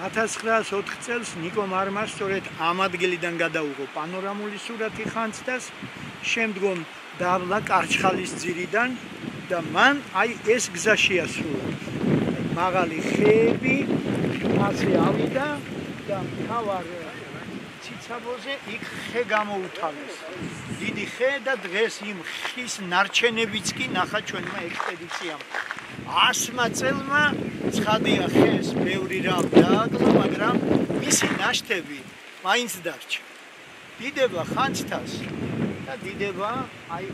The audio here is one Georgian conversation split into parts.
1904 წელს ნიკო მარმას სწორედ ამ ადგილიდან გადაუღო პანორამული სურათი ხანძთას, შემდგომ დავლა კარჩხალის ძირიდან და მან აი ეს გზა შეასრულა. მაღალი ხეები, ასე ავიდა და მთავარ ციცაბოზე იქ ხე გამოუთავეს. დიდი ხე და დღეს იმ ხის ნარჩენებიც კი ნახა ჩვენმა ექსპედიციამ. 100 წელმა ცხადია ხეს ბევრი რამ დააკლო, მაგრამ მისი ნაშთები მაინც დარჩა. დიდება ხანძთას და დიდება აი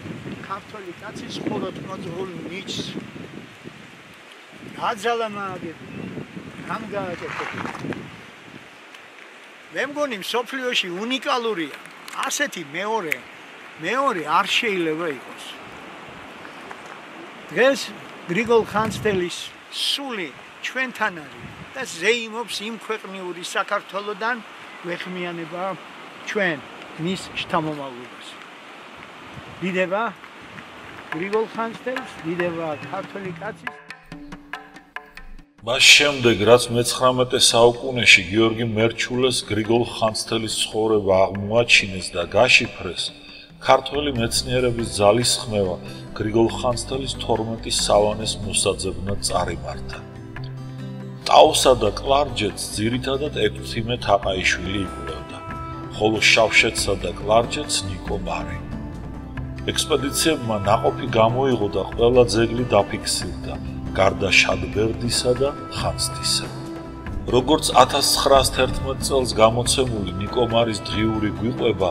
ქართული კაცის მხოლოდ მოძღვრულ ნიჩს. გაძალა მაგები, რამ გააკეთებია. მე მგონი მსოფლიოში უნიკალურია. ასეთი მეორე არ შეიძლება იყოს. დღეს გრიგოლ ხანძთელის სული ჩვენთან არის და ზეიმობს იმ ქვეყნიური საქართველოდან გვეხმიანება ჩვენ მის შთამომავლობას. დიდება გრიგოლ ხანძთელს, დიდება ქართული კაცის. მას შემდეგ, რაც მე-19 საუკუნეში გიორგი მერჩულეს გრიგოლ ხანძთელის ცხოვრება აღმოაჩინეს და გაშიფრეს, ქართველი მეცნიერების ძალისხმევა გრიგოლ ხანძთელის 12 სავანეს მოსაძებნად წარიმართა. ტაოსა და კლარჯეთს ძირითადად ექვთიმე თაყაიშვილი იკვლევდა, ხოლო შავშეთსა და კლარჯეთს ნიკო მარი. ექსპედიციებმა ნაყოფი გამოიღო და ყველა ძეგლი დაფიქსირდა, გარდა შადბერდისა და ხანძთისა. როგორც 1911 წელს გამოცემული ნიკო მარის დღიური გვიყვება,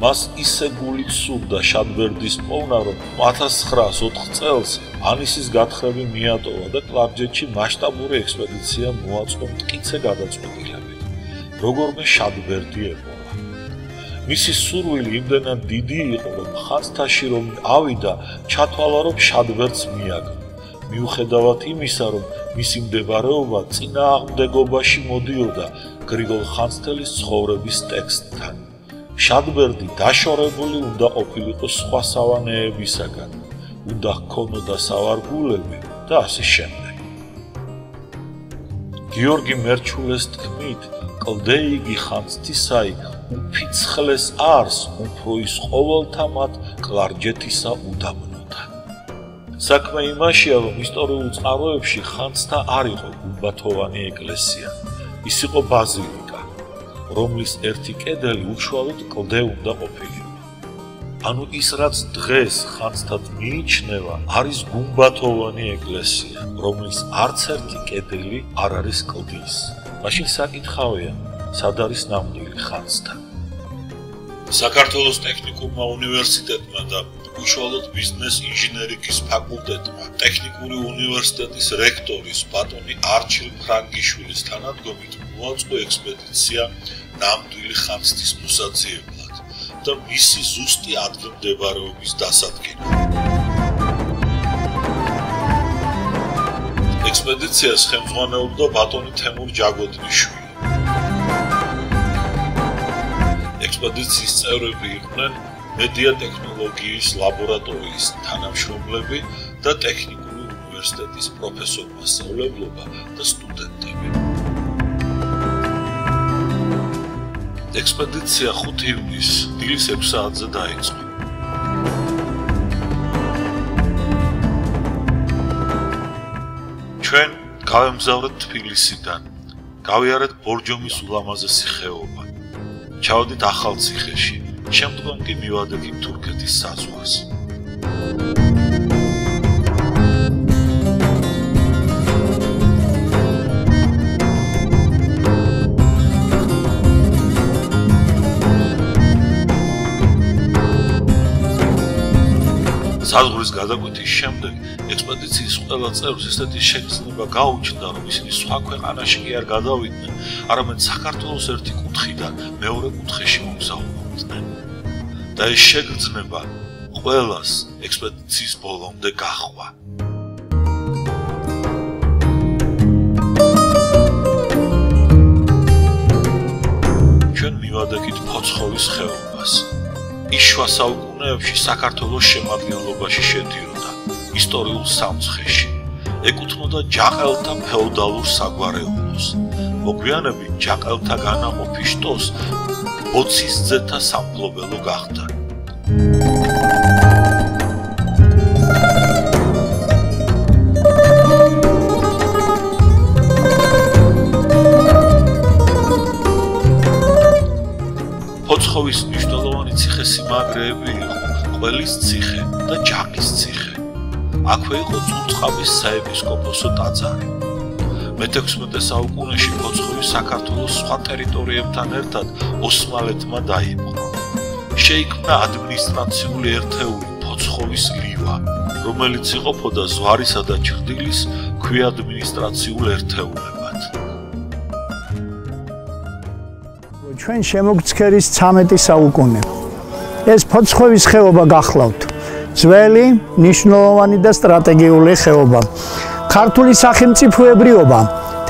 მას ისე გულით სურდა შადბერდის პოვნა, რომ 1904 წელს ანისის გათხრები მიატოვა და კლარჯეთში მასშტაბური ექსპედიცია მოაწყო მტკიცე გადაწყვეტილებით, როგორმე შადბერდი ეპოვა. მისი სურვილი იმდენად დიდი იყო, რომ ხანძთაში რომ ავიდა, ჩათვალა, რომ შადბერდს მიაგნო. მიუხედავად იმისა, რომ მისი მდებარეობა წინააღმდეგობაში მოდიოდა გრიგოლ ხანძთელის ცხოვრების ტექსტთან. შადბერდი დაშორებული უნდა ყოფილიყო სხვა სავანეებისაგან, უნდა ჰქონოდა სავარგულები და ასე შემდეგ. გიორგი მერჩულეს თქმით, კლდე იგი ხანძთისაი, უფიცხლეს არს, უფრო ის ყოველთა მათ კლარჯეთისა უდაბნოთა. საქმე იმაშია, რომ ისტორიულ წყაროებში ხანძთა არ იყო გუმბათოვანი ეკლესია, ის იყო ბაზილიკა, რომლის ერთი კედელი უშუალოდ კლდე უნდა ყოფილიყო. ანუ ის, რაც დღეს ხანძთად მიიჩნევა, არის გუმბათოვანი ეკლესია, რომლის არც ერთი კედელი არ არის კლდის. მაშინ საკითხავია, სად არის ნამდვილი ხანძთა? საქართველოს ტექნიკურმა უნივერსიტეტმა და უშუალოდ ბიზნეს ინჟინერიკის ფაკულტეტმა ტექნიკური უნივერსიტეტის რექტორის ბატონი არჩილ ფრანგიშვილის თანადგომით მოაწყო ექსპედიცია ნამდვილი ხანძთის მოსაძიებლად და მისი ზუსტი ადგილმდებარეობის დასადგენად. ექსპედიციას ხელმძღვანელობდა ბატონი თემურ ჯაგოდნიშვილი. ექსპედიციის წევრები იყვნენ მედია ტექნოლოგიის ლაბორატორიის თანამშრომლები და ტექნიკური უნივერსიტეტის პროფესორ-მასწავლებლობა და სტუდენტები. ექსპედიცია 5 ივნისს დილის 6 საათზე დაიწყო. ჩვენ გავემგზავრეთ თბილისიდან, გავიარეთ ბორჯომის ულამაზესი ხეობა. ჩავედით ახალციხეში, შემდგომ კი მივადგეთ თურქეთის საზღვარს. საზღვრის გადაკვეთის შემდეგ ექსპედიციის ყველა წევრს ესეთი შეგრძნება გაუჩნდა, რომ ისინი სხვა ქვეყანაში კი არ გადავიდნენ, არამედ საქართველოს ერთი კუთხიდან მეორე კუთხეში მომგზავრდნენ. და ეს შეგრძნება ყველას ექსპედიციის ბოლომდე გაჰყვა. ჩვენ მივადგეთ ფოცხოვის ხეობას. ის შუა საუკუნეებში საქართველოს შემადგენლობაში შედიოდა, ისტორიულ სამცხეში. ეკუთვნოდა ჯაყელთა ფეოდალურ საგვარეულოს. მოგვიანებით ჯაყელთა განამოფი შტოს 20 ძეთა სამფლობელო გახდა. ფოცხოვის მნიშვნელოვანი ციხესიმაგრეები იყო ყველის ციხე და ჯაყის ციხე. აქვე იყო წუწყაბის საეპისკოპოსო ტაძარი. მე-16 საუკუნეში ფოცხოვი საქართველოს სხვა ტერიტორიებთან ერთად ოსმალეთმა დაიპყრო. შეიქმნა ადმინისტრაციული ერთეული ფოცხოვის ლივა, რომელიც იყოფოდა ზვარისა და ჩხდილის ქვიადმინისტრაციულ ერთეულებად. ჩვენ შემოგცქერის 13 საუკუნე. ეს ფოცხოვის ხეობა გახლავთ. ძველი, მნიშვნელოვანი და სტრატეგიული ხეობა. ქართული სახელმწიფოებრიობა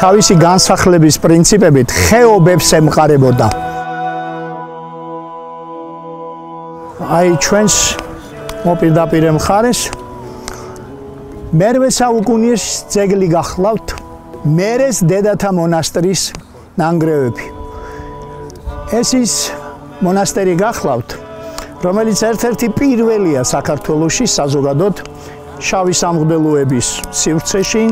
თავისი განსახლების პრინციპებით ხეობებს ემყარებოდა. აი ჩვენს მოპირდაპირ მხარეს მერვე საუკუნის ძეგლი გახლავთ, მერეს დედათა მონასტრის ნანგრევები. ეს ის მონასტერი გახლავთ, რომელიც ერთ-ერთი პირველია საქართველოში საზოგადოდ შავი სამღვდელოების სივრცეში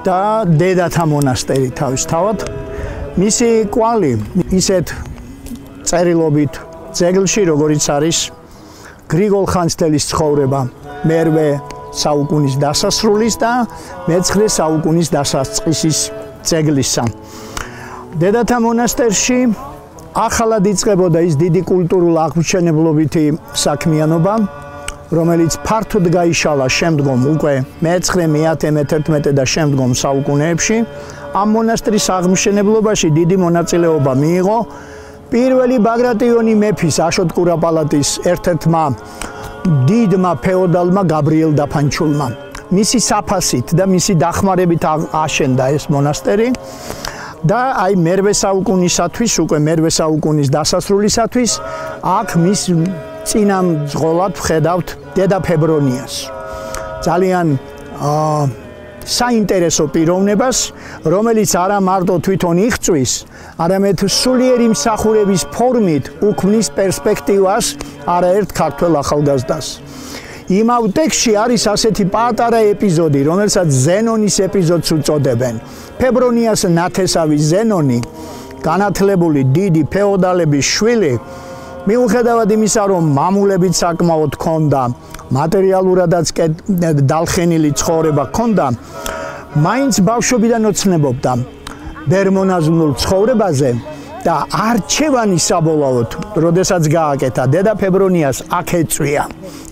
და დედათა მონასტერი თავისთავად. მისი კვალი ისეთ წერილობით ძეგლში, როგორიც არის გრიგოლ ხანძთელის ცხოვრება მერვე საუკუნის დასასრულის და მე-9 საუკუნის დასაწყისის ძეგლისა. დედათა მონასტერში ახალად იწყებოდა ის დიდი კულტურულ-აღმშენებლობითი საქმიანობა, რომელიც ფართოდ გაიშალა შემდგომ უკვე მე-9, მე-10, მე-11 და შემდგომ საუკუნეებში. ამ მონასტრის აღმშენებლობაში დიდი მონაწილეობა მიიღო პირველი ბაგრატიონი მეფის აშოტ კურაპალატის ერთ-ერთმა დიდმა ფეოდალმა გაბრიელ დაფანჩულმა. მისი საფასით და მისი დახმარებით აშენდა ეს მონასტერი და აი მერვე საუკუნისათვის, უკვე მერვე საუკუნის დასასრულისათვის აქ მის წინამძღოლად ვხედავთ დედა ფებრონიას. ძალიან საინტერესო პიროვნებას, რომელიც არა მარტო თვითონ იღწვის, არამედ სულიერი მსახურების ფორმით უქმნის პერსპექტივას არაერთ ქართველ ახალგაზრდას. იმავ ტექსტში არის ასეთი პატარა ეპიზოდი, რომელსაც ზენონის ეპიზოდს უწოდებენ. ფებრონიას ნათესავი ზენონი, განათლებული დიდი ფეოდალების შვილი, მიუხედავად იმისა, რომ მამულებიც საკმაოდ ჰქონდა, მატერიალურადაც დალხენილი ცხოვრება ჰქონდა, მაინც ბავშვობიდან ოცნებობდა ბერმონაზვნულ ცხოვრებაზე და არჩევანი საბოლოოდ, როდესაც გააკეთა დედა ფებრონიას, აქ ეწვია.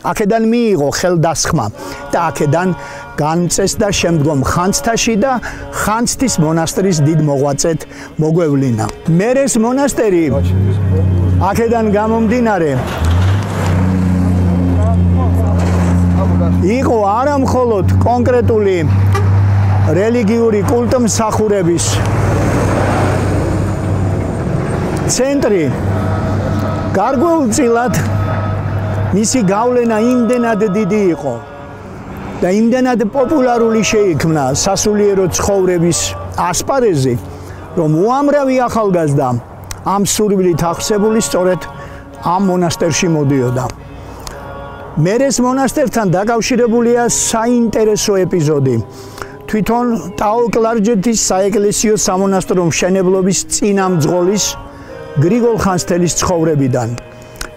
აქედან მიიღო ხელდასხმა და აქედან განწესდა შემდგომ ხანძთაში და ხანძთის მონასტრის დიდ მოღვაწედ მოგვევლინა. მერეს მონასტერი აქედან გამომდინარე იყო არა მხოლოდ კონკრეტული რელიგიური კულტმსახურების ცენტრი, გარკვეულწილად მისი გავლენა იმდენად დიდი იყო და იმდენად პოპულარული შეიქმნა სასულიერო ცხოვრების ასპარეზი, რომ უამრავი ახალგაზრდა ამ სურვილით აღსებული სწორედ ამ მონასტერში მოდიოდა. მერეს მონასტერთან დაკავშირებულია საინტერესო ეპიზოდი. თვითონ ტაო-კლარჯეთის საეკლესიო სამონასტრო მშენებლობის წინამძღოლის გრიგოლ ხანძთელის ცხოვრებიდან.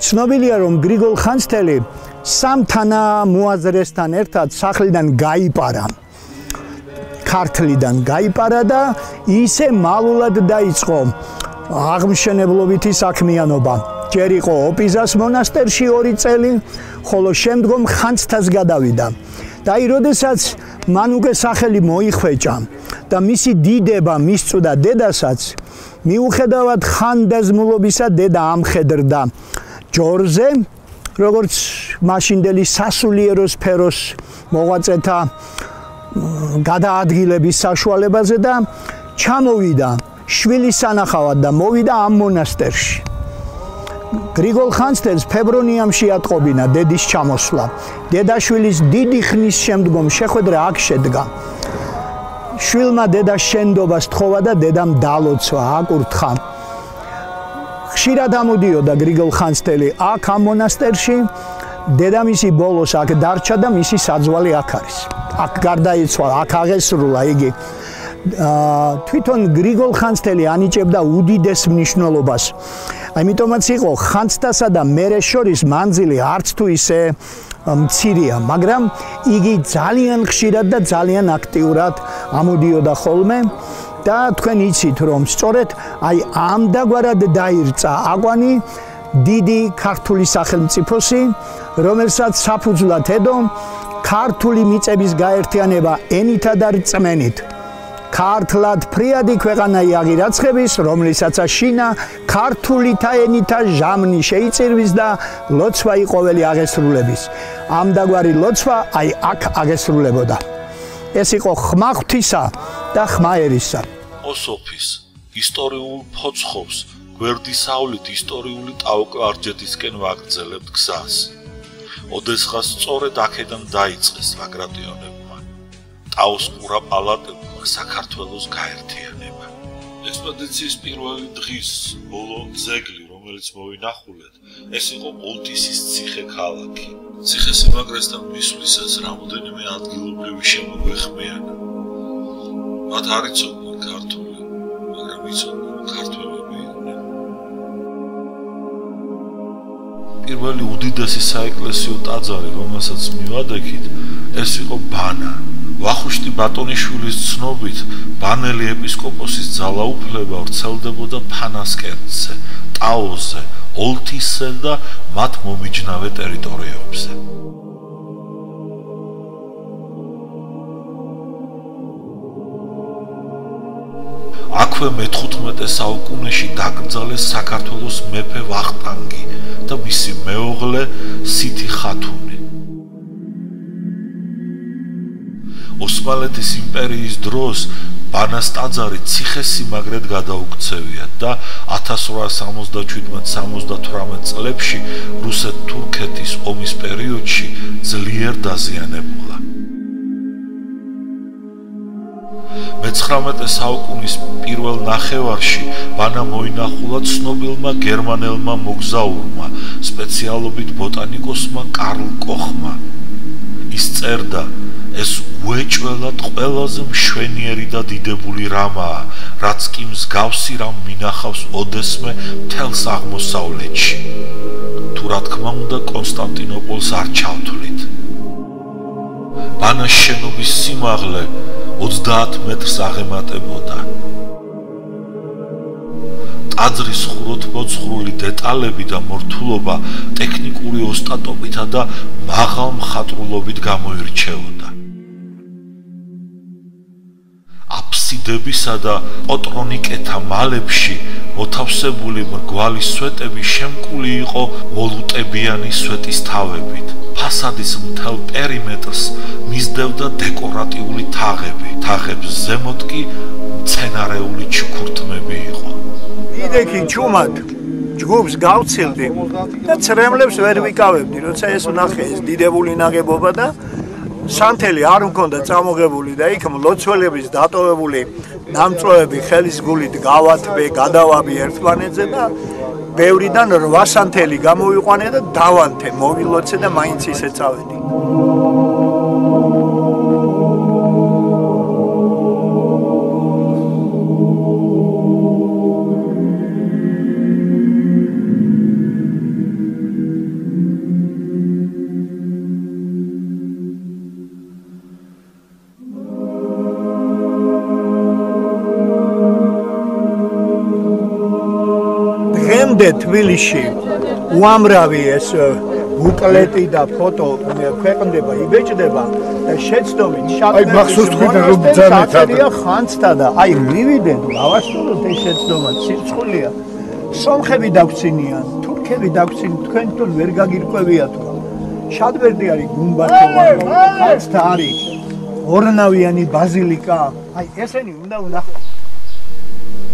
ცნობილია, რომ გრიგოლ ხანძთელი სამ თანამოაზრესთან ერთად სახლიდან გაიპარა. ქართლიდან გაიპარა და ისე მალულად დაიწყო აღმშენებლობითი საქმიანობა. ჯერ იყო ოპიზას მონასტერში 2 წელი, ხოლო შემდგომ ხანძთას გადავიდა. და აი, როდესაც მან უკვე სახელი მოიხვეჭა და მისი დიდება მისწვდა დედასაც, მიუხედავად ხანდაზმულობისა დედა ამხედრდა ჯორზე, როგორც მაშინდელი სასულიერო სფეროს მოღვაწეთა გადაადგილების საშუალებაზე და ჩამოვიდა შვილის სანახავად და მოვიდა ამ მონასტერში. გრიგოლ ხანძთელს ფებრონიამ შეატყობინა დედის ჩამოსვლა. დედაშვილის დიდი ხნის შემდგომ შეხვედრა აქ შედგა. შვილმა დედა შენდობას თხოვა და დედამ დალოცვა, აკურთხა. ხშირად ამოდიოდა გრიგოლ ხანძთელი აქ ამ მონასტერში. დედამისი ბოლოს აქ დარჩა და მისი საძვალი აქ არის. აქ გარდაიცვალა, აქ აღესრულა იგი. თვითონ გრიგოლ ხანძთელი ანიჭებდა უდიდეს მნიშვნელობას. ამიტომაც იყო ხანძთასა და მერეს შორის მანძილი არც თუ ისე მცირეა, მაგრამ იგი ძალიან ხშირად და ძალიან აქტიურად ამოდიოდა ხოლმე და თქვენ იცით რომ სწორედ აი ამდაგვარად დაირწა აგვანი დიდი ქართული სახელმწიფოსი, რომელსაც საფუძვლად ედო ქართული მიწების გაერთიანება ენითა და რწმენით. ქართლად ფრიადი ქვეყანა იაღირაცხების, რომლისაც შინა ქართულითა ენითა ჟამნი შეიწირვის და ლოცვა იყოველი აღესრულების. ამდაგვარი ლოცვა აი აქ აღესრულებოდა. ეს იყო ხმა ღვთისა და ხმა ერისა. ოსოფის ისტორიულ ფოცხობს გვერდისავლით ისტორიული ტაო-კლარჯეთისკენ ვაგრძელებთ გზას. ოდესღაც სწორედ აქედან დაიწყეს ბაგრატიონებმა, ტაოს კურაპალატებმა საქართველოს გაერთიანება. ექსპედიციის პირველი დღის ბოლო ძეგლი, რომელიც მოვინახულეთ, ეს იყო ოლთისის ციხე-ქალაქი. ციხესიმაგრესთან მისვლისას რამოდენიმე ადგილობრივი შემოგვეხმიანა. მათ არ იცოდნენ ქართული, მაგრამ იცოდნენ ქართველები იყვნენ. პირველი უდიდესი საეკლესიო ტაძარი, რომელსაც მივადექით, ეს იყო ბანა. ვახუშტი ბატონიშვილის ცნობით, ბანელი ეპისკოპოსის ძალაუფლება ვრცელდებოდა ფანასკერტზე, ტაოზე, ოლთისზე და მათ მომიჯნავე ტერიტორიებზე. აქვე მე-15 საუკუნეში დაკრძალეს საქართველოს მეფე ვახტანგი და მისი მეუღლე სითი ხათუნი. ოსმალეთის იმპერიის დროს ბანას ტაძარი ციხესიმაგრედ გადაუქცევიათ და 1877-78 წლებში რუსეთ-თურქეთის ომის პერიოდში ძლიერ დაზიანებულა. მე-19 საუკუნის პირველ ნახევარში ბანა მოინახულა ცნობილმა გერმანელმა მოგზაურმა, სპეციალობით ბოტანიკოსმა კარლ კოხმა. ის წერდა, ეს უეჭველად ყველაზე მშვენიერი და დიდებული რამაა, რაც კი მსგავსი რამ მინახავს ოდესმე მთელს აღმოსავლეთში. თუ რა თქმა უნდა კონსტანტინოპოლს არ ჩავთვლით. ბანას შენობის სიმაღლე 30 მეტრს აღემატებოდა. ტაძრის ხუროთმოძღვრული დეტალები და მორთულობა ტექნიკური ოსტატობითა და მაღალ მხატვრულობით გამოირჩეოდა. აფსიდებისა და პოტრონიკეთა მალებში მოთავსებული მრგვალი სვეტები შემკული იყო მოლუტებიანი სვეტის თავებით. ფასადის მთელ პერიმეტრს მისდევდა დეკორატიული თაღები, თაღებს ზემოთ კი მცენარეული ჩუქურთმები იყო. იდექი ჩუმად ჯგუფს გავცილდი და ცრემლებს ვერ ვიკავებდი, როცა ეს ვნახე ეს დიდებული ნაგებობა და სანთელი არ მქონდა წამოღებული და იქ მლოცველების დატოვებული ნამწვევები ხელის გულით გავათბე, გადავაბი ერთმანეთზე და ბევრიდან 8 სანთელი გამოვიყვანე და დავანთე, მოვილოცე და მაინც ისე წავედი. თბილისში უამრავი ეს ბუკლეტი და ფოტო ქვეყნდება, იბეჭდება და შეცდომით შაკერია ხანძთა და აი მივიდენ გავასრულოთ ეს შეცდომა სირცხულია. სომხები დაგვცინიან, თურქები დაგვცინიან, თქვენ თვითონ ვერ გაგირკვევიათ რომ შადბერდი არის გუმბათოვანი, ხანძთა არის ორნავიანი ბაზილიკა. აი ესენი უნდა ვნახოთ.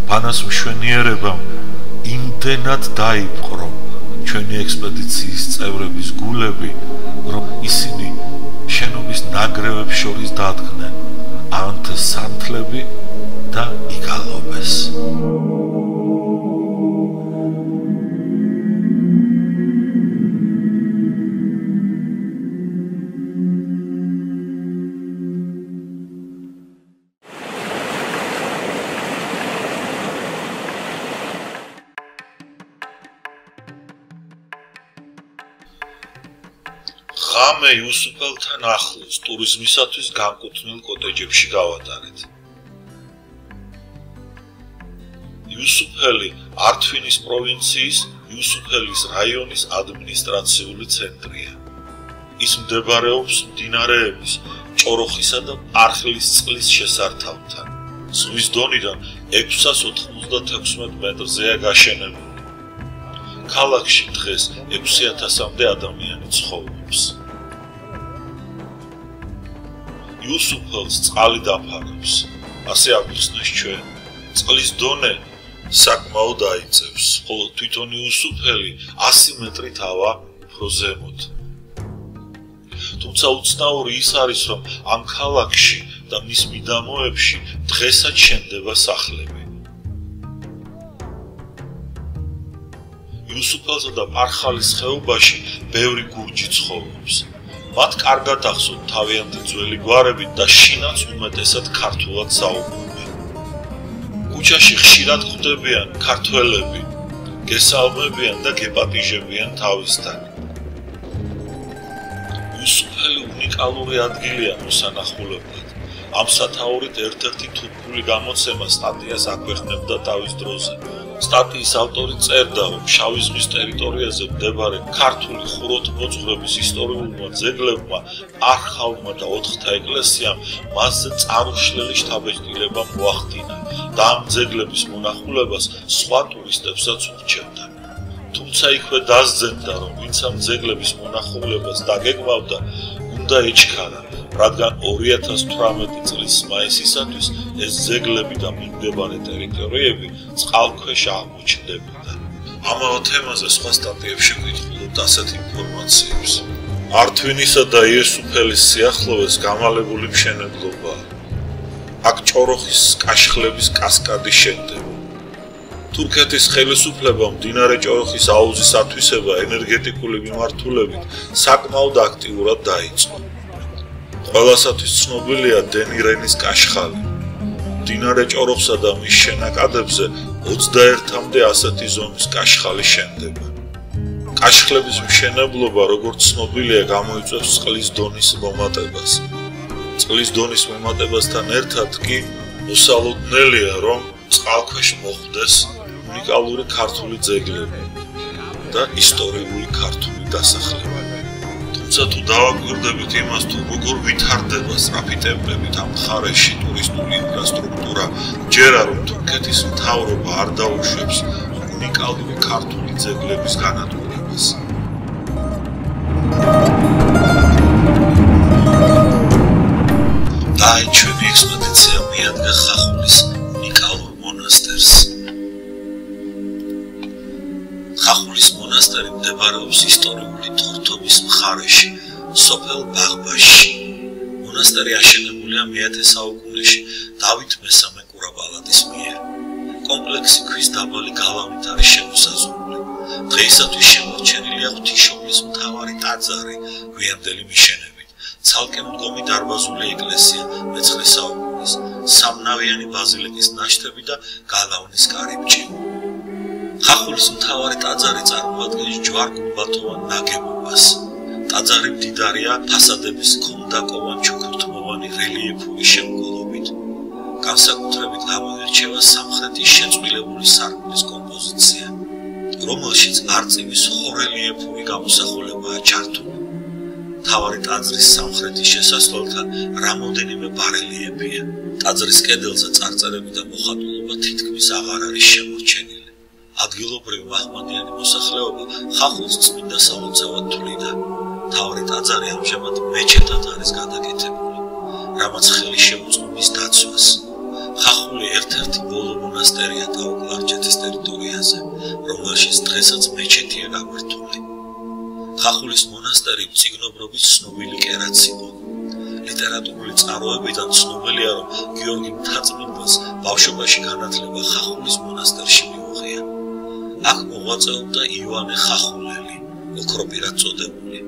ბანას მშვენიერებამ იმდენად დაიპყრო ჩვენი ექსპედიციის წევრების გულები, რომ ისინი შენობის ნანგრევებს შორის დადგნენ ანთ სანთლები და იგალობეს. ღამე იუსუფელთან ახლოს ტურიზმისათვის განკუთვნილ კოტეჯებში გავატარეთ. იუსუფელი ართვინის პროვინციის იუსუფელის რაიონის ადმინისტრაციული ცენტრია. ის მდებარეობს მდინარეების ჭოროხისა და პარხლის წყლის შესართავთან. ზღვის დონიდან 696 მეტრზეა გაშენებული. ქალაქში დღეს 6000-მდე ადამიანი ცხოვრობს. იუსუფელს წყალი დაფარავს. ასე აგვიხსნეს ჩვენ. წყლის დონე საკმაოდ აიწევს, ხოლო თვითონ იუსუფელი 100 მეტრით ავა უფრო ზემოთ. თუმცა უცნაური ის არის, რომ ამ ქალაქში და მის მიდამოებში დღესაც შენდება სახლები. იუსუფელსა და პარხალის ხეობაში ბევრი გურჯი ცხოვრობს. მათ კარგად ახსოვთ თავიანთი ძველი გვარები და შინაც უმეტესად ქართულად საუბრობენ. ქუჩაში ხშირად ხვდებიან ქართველები, გესალმებიან და გეპატიჟებიან თავისთან. იუსუფელი უნიკალური ადგილია მოსანახულებლად. ამ სათაურით ერთ-ერთი თურქული გამოცემა სტატიას აქვეყნებდა თავის დროზე. სტატიის ავტორი წერდა, რომ შავი ზღვის ტერიტორიაზე მდებარე ქართული ხუროთმოძღვრების ისტორიულმა ძეგლებმა, პარხალმა და 4-თა ეკლესიამ მასზე წარუშლელი შთაბეჭდილება მოახდინა და ამ ძეგლების მონახულებას სხვა ტურისტებსაც ურჩევდა. თუმცა იქვე დასძენდა, რომ ვინც ამ ძეგლების მონახულებას დაგეგმავდა, უნდა ეჩქარა, რადგან 2018 წლის მაისისათვის ეს ძეგლები და მიმდებარე ტერიტორიები წყალქვეშ აღმოჩნდებოდა. ამავე თემაზე სხვა სტატიებში გვითხულობთ ასეთ ინფორმაციებს. ართვინისა და იესუფელის სიახლოვეს გამალებული მშენებლობაა. აქ ჭოროხის კაშხლების კასკადი შენდება. თურქეთის ხელისუფლებამ მდინარე ჭოროხის აუზის ათვისება ენერგეტიკული მიმართულებით საკმაოდ აქტიურად დაიწყო. ყველასათვის ცნობილია დენირენის კაშხალი. მდინარე ჭოროხსა და მის შენაკადებზე 21-მდე ასეთი ზომის კაშხალი შენდება. კაშხლების მშენებლობა, როგორც ცნობილია, გამოიწვევს წყლის დონის მომატებას. წყლის დონის მომატებასთან ერთად კი მოსალოდნელია, რომ წყალქვეშ მოხვდეს უნიკალური ქართული ძეგლები და ისტორიული ქართული დასახლება. თუმცა თუ დავაკვირდებით იმას, თუ როგორ ვითარდება სწრაფი ტემპებით ამ მხარეში ტურისტული ინფრასტრუქტურა, ჯერა რომ თურქეთის მთავრობა არ დაუშვებს უნიკალური ქართული ძეგლების განადგურებას. და ჩვენი ექსპედიცია მიადგა ხახულის უნიკალურ მონასტერს. ხახულის მონასტერი მდებარეობს ისტორიული თორთობის მხარეში, სოფელ ბაღბაშში. მონასტერი აშენებულია მე-10 საუკუნეში დავით მესამე კურაბალადის მიერ. კომპლექსი ქვის დაბალი გალავნით არის შემოსაზღვრული. დღეისათვის შემორჩენილია ღვთისმშობლის მთავარი ტაძარი გვიანდელი მიშენებით, ცალკე მდგომი დარბაზული ეკლესია მე-9 საუკუნის, სამნავიანი ბაზილიკის ნაშთები და გალავნის კარიბჭე. ხახულის მთავარი ტაძარი წარმოადგენს ჯვარ-გუმბათოვან ნაგებობას. ტაძარი მდიდარია ფასადების ქონდაკოვან ჩუქურთმოვანი რელიეფური შემკულობით. განსაკუთრებით გამოირჩევა სამხრეთის შეწყვილებული სარკმლის კომპოზიცია, რომელშიც არწივის ხორელიეფური გამოსახულებაა ჩართული. მთავარი ტაძრის სამხრეთის შესასვლელთან რამოდენიმე ბარელიეფია. ტაძრის კედელზე წარწერები და მოხატულობა თითქმის აღარ არის შემორჩენილი. ადგილობრივი მაჰმადიანი მოსახლეობა ხახულს წმინდა სალოცავად თვლიდა. მთავარი ტაძარი ამჟამად მეჩეთად არის გადაკეთებული, რამაც ხელი შეუწყო მის დაცვას. ხახული ერთ-ერთი ბოლო მონასტერია დაუკლარჯეთის ტერიტორიაზე, რომელშიც დღესაც მეჩეთია გაგვართული. ხახულის მონასტერი მწიგნობრობის ცნობილი კერაც იყო. ლიტერატურული წყაროებიდან ცნობილია, რომ გიორგი მთაწმინდელს ბავშვობაში განათლება ხახულის მონასტერში მიუღია. აქ მოღვაწეობდა ივანე ხახულელი, ოქროპირად წოდებული.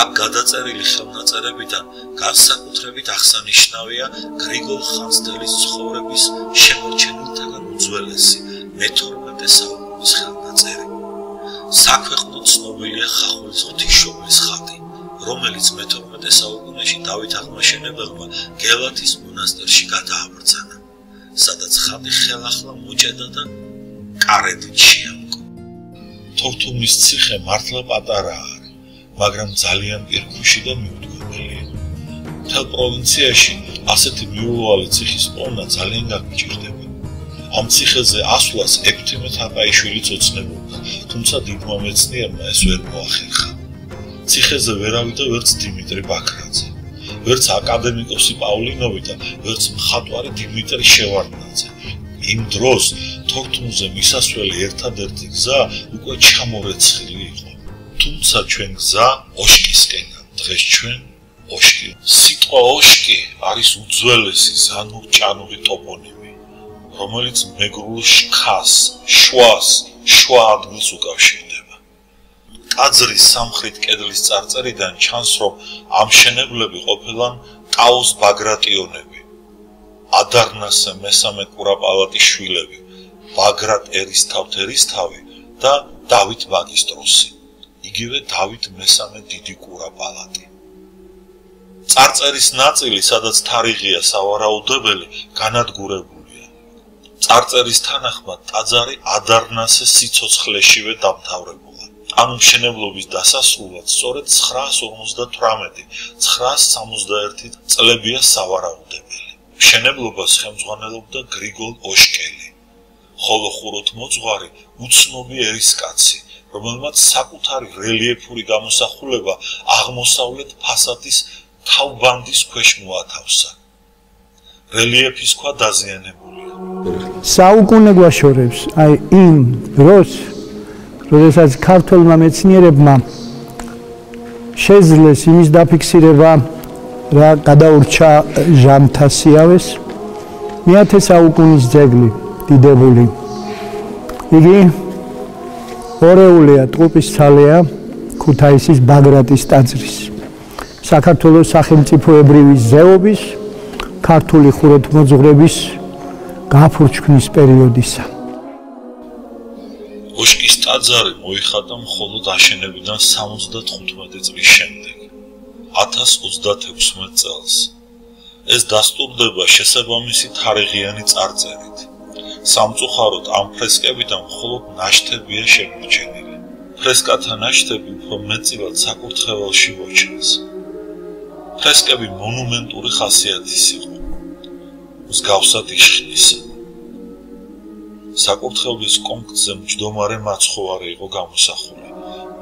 აქ გადაწერილი ხელნაწერებიდან განსაკუთრებით აღსანიშნავია გრიგოლ ხანძთელის ცხოვრების შემორჩენილთაგან უძველესი მე-12 საუკუნის ხელნაწერი. საქვეყნოდ ცნობილია ხახულის ღვთისმშობლის ხატი, რომელიც მე-12 საუკუნეში დავით აღმაშენებელმა გელათის მონასტერში გადააბრძანა, სადაც ხატი ხელახლა მოჭედა და კარედით შეამკო. თორთუმის ციხე მართლა პატარაა, მაგრამ ძალიან პირქუში და მიუდგომელია. მთელ პროვინციაში ასეთი მიუვალი ციხის პოვნა ძალიან გაგიჭირდება. ამ ციხეზე ასვლას ექვთიმე თაყაიშვილიც ოცნებობდა, თუმცა დიდმა მეცნიერმა ეს ვერ მოახერხა. ციხეზე ვერ ავიდა ვერც დიმიტრი ბაქრაძე, ვერც აკადემიკოსი პავლინოვი და ვერც მხატვარი დიმიტრი შევარდნაძე. იმ დროს თორთუმზე მისასვლელი ერთადერთი გზა უკვე ჩამორეცხილი იყო. თუმცა ჩვენ გზა ოშკისკენაა. დღეს ჩვენ ოშკი. სიტყვა ოშკი არის უძველესი ზანურ-ჭანური ტოპონიმი, რომელიც მეგრულ შქას, შვას, შვა ადგილს უკავშირდება. ტაძრის სამხრეთ კედლის წარწერიდან ჩანს, რომ ამ მშენებლები ყოფილან ტაოს ბაგრატიონები, ადარნასე მესამე კურაპალატის შვილები, ბაგრატ ერისთავთერისთავი და დავით მაგისტროსი, იგივე დავით მესამე დიდი კურაპალატი. წარწერის ნაწილი, სადაც თარიღია სავარაუდებელი, განადგურებულია. წარწერის თანახმად ტაძარი ადარნასე სიცოცხლეშივე დამთავრებულა. ამ მშენებლობის დასასრულად სწორედ 958-961 წლებია სავარაუდებელი. მშენებლობას ხელმძღვანელობდა გრიგოლ ოშკელი, ხოლო ხუროთმოძღვარი უცნობი ერისკაცი, რომელმაც საკუთარი რელიეფური გამოსახულება აღმოსავლეთ ფასადის თავბანდის ქვეშ მოათავსა. რელიეფის ქვა დაზიანებულია. საუკუნე გვაშორებს აი იმ დროს, როდესაც ქართველმა მეცნიერებმა შეძლეს იმის დაფიქსირება, რა გადაურჩა ჟამთასიავეს, მე-10 საუკუნის ძეგლი დიდებული. იგი ორეულია, ტყუპის ცალეა, ქუთაისის ბაგრატის ტაძრის. საქართველოს სახელმწიფოებრივი ზეობის, ქართული ხუროთმოძღვრების გაფურჩქმის პერიოდისა. ოშკის ტაძარი მოიხატა მხოლოდ აშენებიდან 75 წლის შემდეგ, 1036 წელს. ეს დასტურდება შესაბამისი თარიღიანი წარწერით. სამწუხაროდ ამ ფრესკებიდან მხოლოდ ნაშთებია შემორჩენილი. ფრესკათა ნაშთები უფრო მეტწილად საკურთხეველში მოჩანს. ფრესკები მონუმენტური ხასიათის იყო, მსგავსად იშხნისა. საკურთხევლის კონქზე მჯდომარე მაცხოვარი იყო გამოსახული,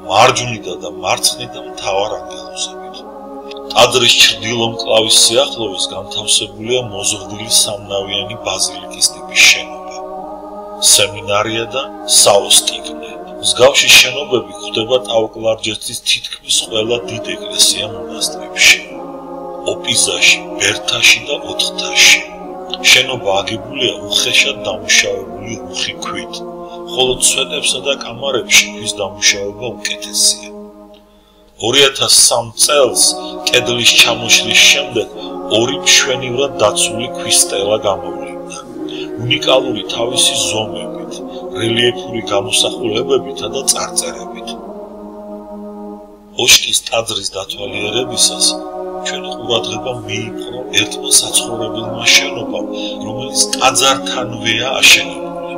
მარჯვნიდან და მარცხნიდან მთავარ ანგელოზებით. ტაძრის ჩრდილო მკლავის სიახლოვეს განთავსებულია მოზრდილი სამნავიანი ბაზილიკის ტიპის შენობა, სემინარია და საოსტიგნე. მსგავსი შენობები გვხვდება ტაო-კლარჯეთის თითქმის ყველა დიდ ეკლესია-მონასტრებში, ოპიზაში, ბერთაში და ოთხთაში. შენობა აგებულია უხეშად დამუშავებული რუხი ქვით, ხოლო ცვეტებსა და კამარებში ქვის დამუშავება უკეთესია. 2003 წელს კედლის ჩამოშლის შემდეგ ორი მშვენივრად დაცული ქვის სტელა გამოვლინდა, უნიკალური თავისი ზომებით, რელიეფური გამოსახულებებითა და წარწერებით. ოშკის ტაძრის დათვალიერებისას ჩვენ ყურადღება მიიპყრო ერთმა საცხოვრებელმა შენობამ, რომელიც ტაძართანვეა აშენებული.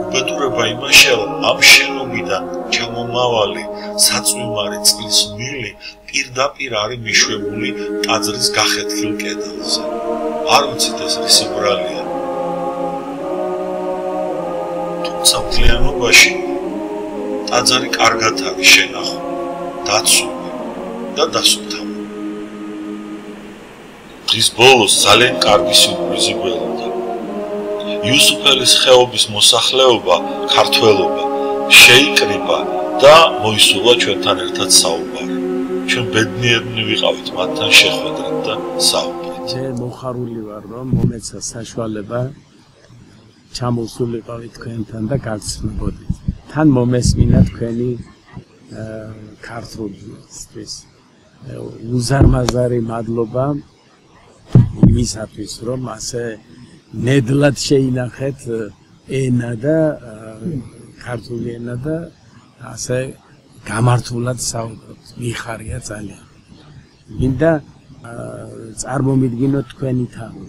უბედურება იმაშია, რომ ამ შენობიდან ჩამომავალი საწვიმარი წყლის მილი პირდაპირ არის მიშვებული ტაძრის გახეთქილ კედელზე. არ ვიცით ეს რისი ბრალია. თუმცა მთლიანობაში ტაძარი კარგად არის შენახული, დაცული და დასუფთავებული. დღის ბოლოს ძალიან კარგი სიურპრიზი გველოდა. იუსუფელის ხეობის მოსახლეობა, ქართველობა შეიკრიბა და მოისურვა ჩვენთან ერთად საუბარი. ჩვენ ბედნიერნი ვიყავით მათთან შეხვედრით და საუბრით. მე მოხარული ვარ, რომ მომეცა საშუალება ჩამოსულიყავით თქვენთან და გაგცნობოდით. თან მომესმინა თქვენი ქართულისთვის. უზარმაზარი მადლობა იმისათვის, რომ ასე ნედლად შეინახეთ ენა და ქართული ენა და ასე გამართულად საუბრობთ. მიხარია ძალიან. მინდა წარმომიდგინოთ თქვენი თავი.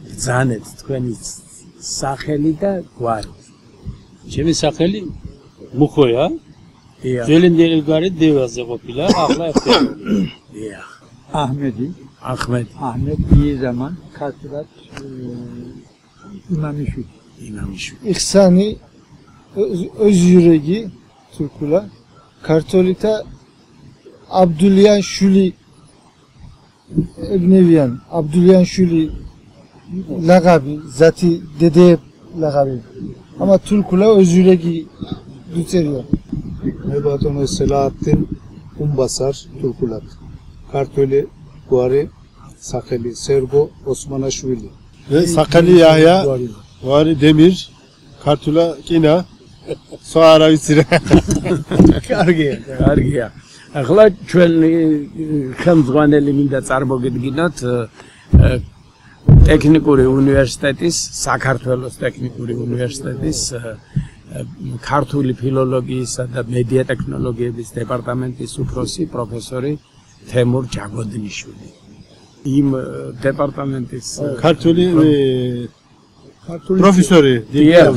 ბრძანეთ თქვენი სახელი და გვარი. ჩემი სახელი მუხოია. ძველენდელი გვარი დევაზე ყოფილა, ახლა ერთეული. დიახ. აჰმედი. აჰმედი ზამან ქართულად იმამიშვილი. იხსანი özüregi Türkula Kartolita Abdülyan Şuli Ebneviyan Abdülyan Şuli lagabi zati dede lagabi ama Türkula özüregi düteriyor. Nebatono Selahattin Umbasar Türkulat Kartoli Guari Sakeli Sergo Osmanaşvili ve Sakeli Yahya Guari Demir Kartula Kina Soara ვიცი. კარგია. ახლა ჩვენ ხელმძღვანელი მინდა წარმოგიდგინოთ ტექნიკური უნივერსიტეტის, საქართველოს ტექნიკური უნივერსიტეტის ქართული ფილოლოგიისა და მედია ტექნოლოგიების დეპარტამენტის უფროსი პროფესორი თემურ ჯაგოდნიშვილი. იმ დეპარტამენტის ქართული პროფესორი დიახ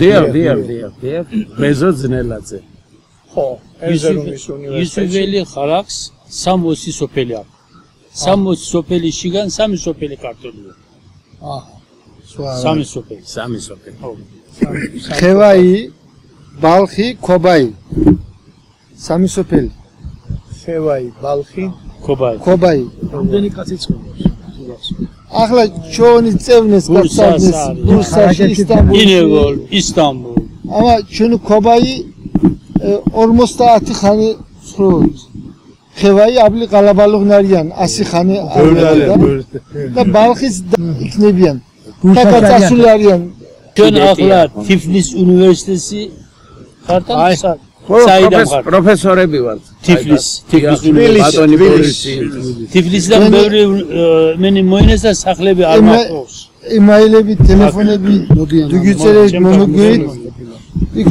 ბეზო ძნელაძე. ხო, ეზერუმის უნივერსიტეტში. ისველი ხალხს 60 სოფელი აქვს. 60 სოფელიშიგან 3 სოფელი ქართულია. სამი სოფელი. ხევაი, ბალხი, ქობაი. სამი სოფელი. ხევაი, ბალხი, ქობაი. რამდენი კაცი ცხოვრობს? ახლა ჩვენი წევნეს გასწავლის ბურსაში ისტანბულ. ამა ჩვენი ქობაი 50 ხანი ცხოვრობს. ხევაი აბლი ყალაბალუღნარიან 100 ხანი და ბალხის იქნებიან. თაკა წასული არიან. ჩვენ ახლა თიფლის უნივერსიტეტში ხართან პროფესორები ვართ. თიფლის თიფლისიდან ბევრი მენი მოინესა სახლები არ მაქვს. იმაილები, ტელეფონები დუგიწერეთ მომგვით.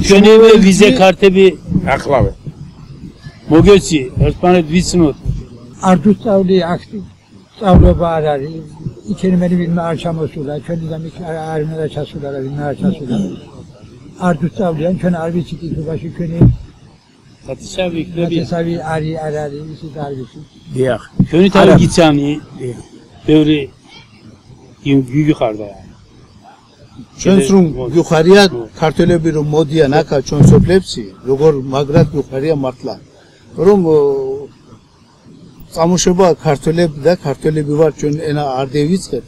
ჩვენივე ვიზა კარტები ახლავე. მოგეცი, ერთმანეთ ვიცნოთ. არ დუსწავლი აქტი სწავლობა არ არის. იქნები ვინმე არ ჩამოსულა, ჩვენიდან არ უნდა ჩასულა, ვინმე არ ჩასულა. არ დუსწავლიან, ჩვენ არ ვიცით იქობაში ჩვენი სათიშავი იქნები. სათიშავი არ არის, ისიც არ ვიცით. დიახ. ჩვენი თავი გიცანი, ბევრი გიგიხარდა. ჩვენს რომ გიხარია ქართველები რომ მოდიან აქა ჩვენ სოფლებში, როგორ მაგრად გიხარია მართლა. რომ წამოშება ქართველები და ქართველები ვარ ჩვენ ენა არ დავიწყეთ.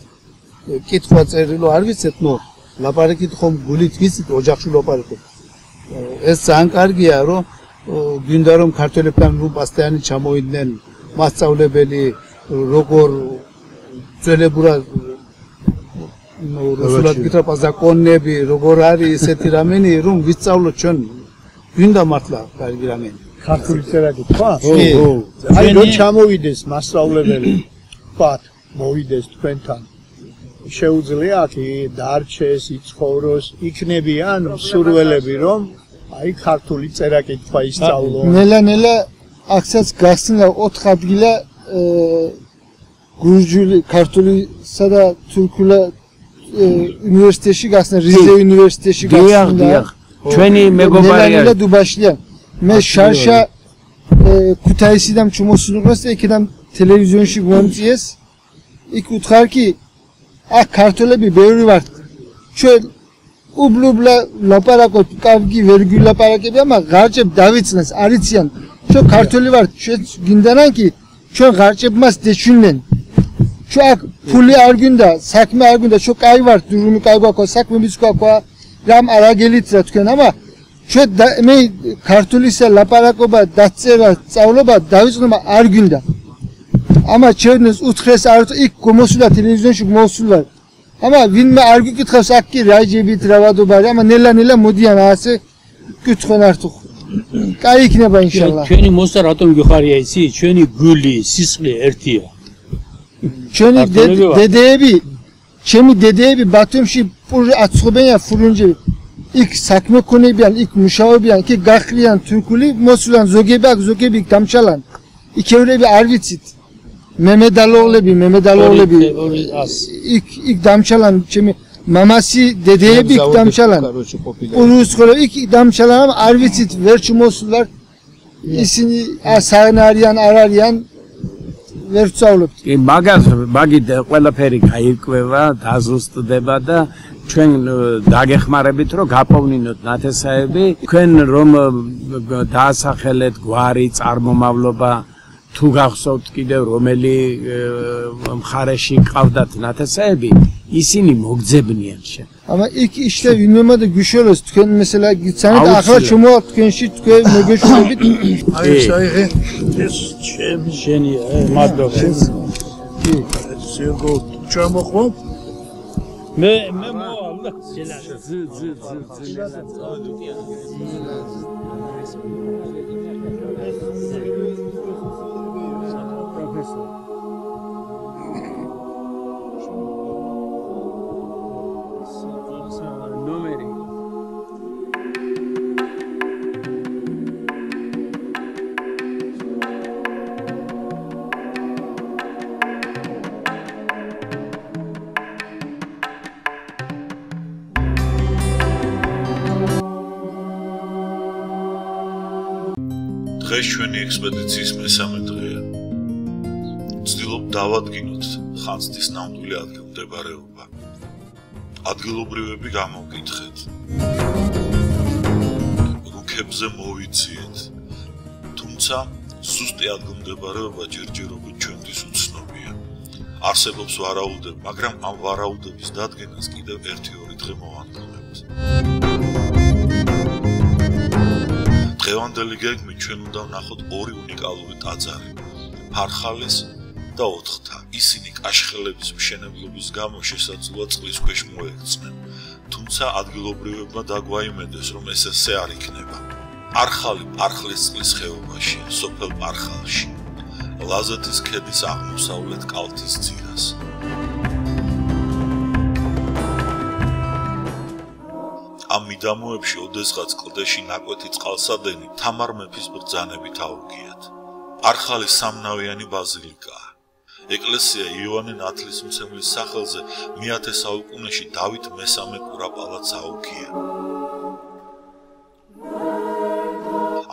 კითხვა წერილო არ ვიცეთ, ნო ლაპარაკით ხომ გულით ვიცით ოჯახში ლაპარაკობ. ეს ძალიან კარგია რომ გინდა რომ ქართველებთან რომ პასტიანი ჩამოიდნენ მასწავლებელი როგორ ძველებურა რუსულად გითხრა ზაკონები როგორ არის ესეთი რამენი რომ ვისწავლოთ ჩვენ გინდა მართლა კარგი რამენი ქართული წერა გითხვა? აი რომ ჩამოვიდეს მასწავლებელი ვთქვათ მოვიდეს თქვენთან შეუძლია აქ დარჩეს იცხოვროს იქნებიან სურველები რომ აი ქართული წერა კითხვა ისწავლო. ნელა აქცაც გახსნა 4 ადგილა გურჯული ქართულისა და თურქულა უნივერსიტეტში გახსნა რიზე უნივერსიტეტში გახსნა. დიახ. ჩვენი მეგობარია. ნელა დუბაშლია. მე შარშა ქუთაისიდან ჩუმოსულიყოს და იქიდან ტელევიზიონში გვამწიეს. იქ უთხარ კი აქ ქართველები ბევრი ვართ. ჩვენ უბლუბლა ლაპარაკობთ, კარგი ვერ გილაპარაკებია, მაგრამ ღარჭებ დავიცნეს, არიციან. ჩვენ ქართველი ვართ, ჩვენ გინდანან კი ჩვენ ღარჭებ მას დეჩვენენ. ჩვენ აქ ფული არ გინდა, საქმე არ გინდა, ჩვენ კაი ვართ, დურუმი კაი გვაქვს, საქმე მის გვაქვს, რამ არაგელით რა თქვენ, ამა ჩვენ მე ქართულისა ლაპარაკობა დაწერა სწავლობა დავიწყდება არ გვინდა ამა ჩვენს უთხეს არ იქ გამოსულა ტელევიზიონში მოსულა ამა ვინმე არ გიკითხავს აქ კი რაჯებით რავადობა ამა ნელა მოდიან ასე კითხონ ართო კაი იქნება ინშალლა ჩვენი მოსა რატომ გიხარია იცი ჩვენი გული სისხლი ერთია ჩვენი დედეები ჩემი დედეები ბათუმში აცხობენ ფურუნჯი იქ საქმე ქონებიან იქ მუშაობიან იქ გახლიან თურქული მოსულან ზოგები დამჩალან იქევრები არ ვიცით მემედალოვლები იქ დამჩალან ჩემი მამასი დედეები იქ დამჩალან ურუსხოლები იქ დამჩალან არ ვიცით ვერ ჩმოსულარ ისინი ასან არიან არ არიან ვერ ვწავლობთ კი მაგით ყველაფერი გაირკვევა დაზუსტდება და ჩვენ დაგეხმარებით რომ გაპოვნინოთ ნათესაები თქვენ რომ დაასახელეთ გვარი წარმომავლობა თუ გახსოვთ კიდევ რომელი მხარეში ყავდათ ნათესაები ისინი მოგძებნიან შენ ამა იქ ისე ვინმე და გიშოროს თქვენ მესელა გიცანეთ ახლა შემო თქვენში თქვენ მოგეშურებით აი საიღე ეს შენი მადლობა ზეგო ჩამოხო მე მოვალ ზელა დღეს ჩვენი ექსპედიციის მესამე დღეა. ვცდილობ დავადგინოთ ხანძთის ნამდვილი ადგილმდებარეობა. ადგილობრივები გამოვკითხეთ. რუქებზე მოვიძიეთ. თუმცა ზუსტი ადგილმდებარეობა ჯერჯერობით ჩვენთვის უცნობია. არსებობს ვარაუდები, მაგრამ ამ ვარაუდების დადგენას კიდევ 1-2 დღე მოვანადგურებთ. დღევანდელი გეგმით ჩვენ უნდა ვნახოთ 2 უნიკალური ტაძარი, ფარხალის და 4-თა. ისინი კაშხელების მშენებლობის გამო შესაძლოა წყლის ქვეშ მოექცნენ. თუმცა ადგილობრივებმა დაგვაიმედეს, რომ ეს ესე არ იქნება. არხალი პარხლის წყლის ხეობაში, სოფელ პარხალში, ლაზეთის ქედის აღმოსავლეთ კალთის ძირას. ამ მიდამოებში ოდესღაც კლდეში ნაკვეთი წყალსადენი თამარ მეფის ბრძანებით აუგიათ. არხალი სამნავიანი ბაზილიკაა. ეკლესია იოანე ნათლისმცემლის სახელზე მე-10 საუკუნეში დავით მესამე კურაპალატს აუგია.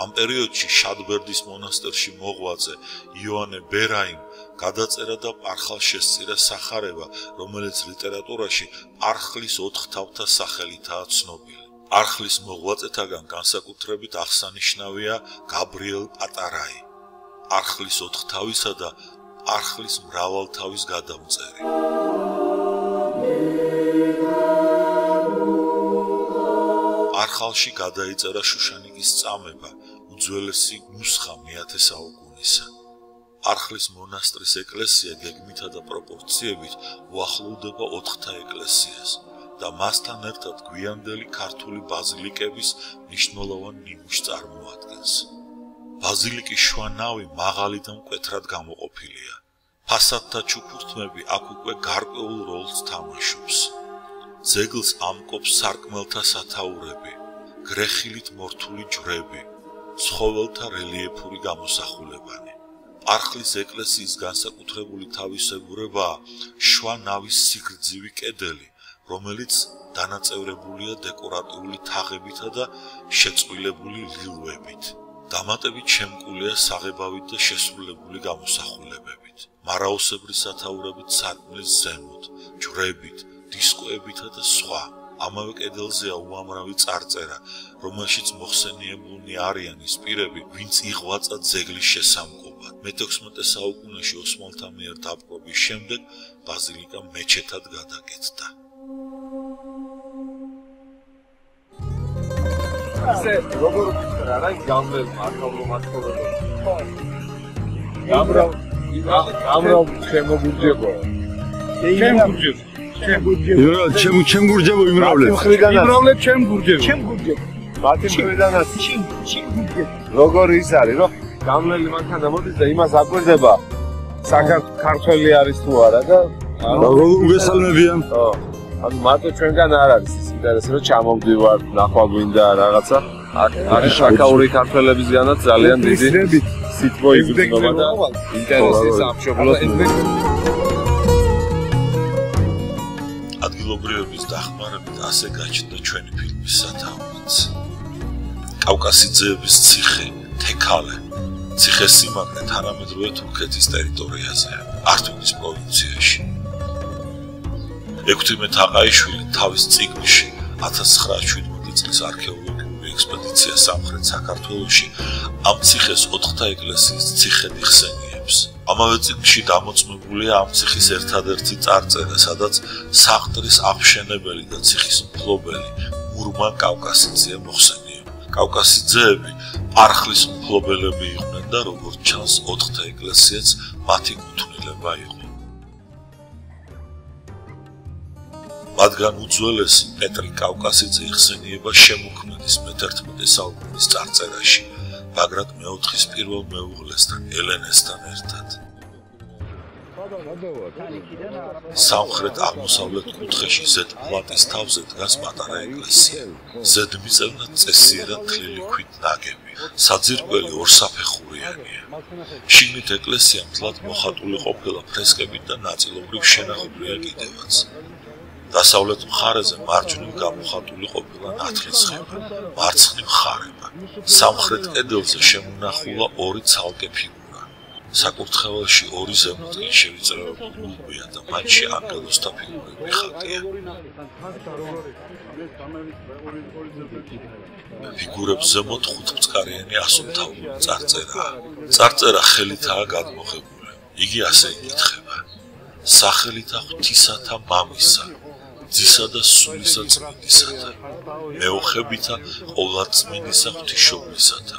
ამ პერიოდში შადბერდის მონასტერში მოღვაწე იოანე ბერაიმ გადაწერა და პარხალს შესწირა სახარება, რომელიც ლიტერატურაში არხლის 4 თავთა სახელითაა ცნობილი. არხლის მოღვაწეთაგან განსაკუთრებით აღსანიშნავია გაბრიელ პატარაი, არხლის 4 თავისა და არხლის მრავალთავის გადამწერი. არხალში გადაიწერა შუშანიკის წამება, უძველესი ნუსხა მე-10 საუკუნისა. არხლის მონასტრის ეკლესია გეგმითა და პროპორციებით უახლოვდება 4-თა ეკლესიას და მასთან ერთად გვიანდელი ქართული ბაზილიკების მნიშვნელოვან ნიმუშს წარმოადგენს. ბაზილიკის შუა ნავი მაღალი და მკვეთრად გამოყოფილია. ფასადთა ჩუქურთმები აქ უკვე გარკვეულ როლს თამაშობს. ძეგლს ამკობს სარკმელთა სათაურები, გრეხილით მორთული ჯვრები, ცხოველთა რელიეფური გამოსახულებანი. არხლის ეკლესიის განსაკუთრებული თავისებურებაა შუა ნავის სიგრძივი კედელი, რომელიც დანაწევრებულია დეკორატიული თაღებითა და შეწყვილებული ლილვებით. დამატებით შემკულია საღებავით და შესრულებული გამოსახულებებით, მარაოსებრი სათაურებით სარკმლის ზემოთ, ჯვრებით, დისკოებითა და სხვა. ამავე კედელზეა უამრავი წარწერა, რომელშიც მოხსენიებულნი არიან ის პირები, ვინც იღვაწა ძეგლის შესამკობად. მე-16 საუკუნეში ოსმალთა მიერ დაპყრობის შემდეგ ბაზილიკა მეჩეთად გადაკეთდა. ისე როგორ ვიქრა რა გამრელ მართალმომართალო გამრელ შემოგურჯებო ჩემ გურჯებო იმრავლეთ ჩემ გურჯებო მათი მხრიდანაც ჩემ გურჯებო როგორ ის არის რომ გამრელი მანქანა მოდის და იმას აკვირდება საქართველოს არის თუ არა და როგორ უგესალმებიან ანუ მარტო ჩვენგან არ არის ის ინტერესი რომ ჩამოვდივარ ნახვა გვინდა რაღაცა არის შაქაური ქართველებისგანაც ძალიან დიდი სიტყვა იგრძნობა და ინტერესი სამშობლოს ადგილობრივების დახმარებით ასე გაჩნდა ჩვენი ფილმის სათავეც კავკასიძეების ციხე თექალე ციხესიმაგრე თანამედროვე თურქეთის ტერიტორიაზეა ართვინის პროვინციაში ექვთიმე თაყაიშვილი თავის წიგნში 1917 წლის არქეოლოგიური ექსპედიცია სამხრეთ საქართველოში ამ ციხეს 4-თა ეკლესიის ციხედ იხსენიებს. ამავე წიგნში დამოწმებულია ამ ციხის ერთადერთი წარწერა, სადაც საყდრის აღმშენებელი და ციხის მფლობელი მურმან კავკასიძეა მოხსენიება. კავკასიძეები პარხლის მფლობელები იყვნენ და როგორც ჩანს 4-თა ეკლესიაც მათი კუთვნილება იყო. მათგან უძველესი პეტრე კავკასიძე იხსენიება შემოქმედის მე-11 საუკუნის წარწერაში, ბაგრატ მეოთხის პირველ მეუღლესთან, ელენესთან ერთად. სამხრეთ აღმოსავლეთ კუთხეში ზედ პლატის თავზე დგას პატარა ეკლესია. ზედმიწევნად წესიერად თლილი ქვით ნაგები. საძირკველი ორსაფეხურიანია. შიგნით ეკლესია მთლად მოხატული ყოფილა ფრესკებით და ნაწილობრივ შენახულია კიდევაც. დასავლეთ მხარეზე მარჯვნივ გამოხატული ყოფილა ნათლისღება, მარცხნივ ხარება. სამხრეთ კედელზე შემონახულა ორი ცალკე ფიგურა. საკურთხეველში ორი ზემოთკენ შევიწროებული გუმბია და მათში ანგელოზთა ფიგურები ხატია. ფიგურებს ზემოთ ხუთმწკარიანი ასომთავრული წარწერაა. წარწერა ხელითაა გადმოღებული. იგი ასე იკითხება: სახელითა ღვთისათა მამისა, ძისა და სულისა წმინდისათა, მეოხებითა ყოვლადწმინდისა ღვთისმშობლისათა,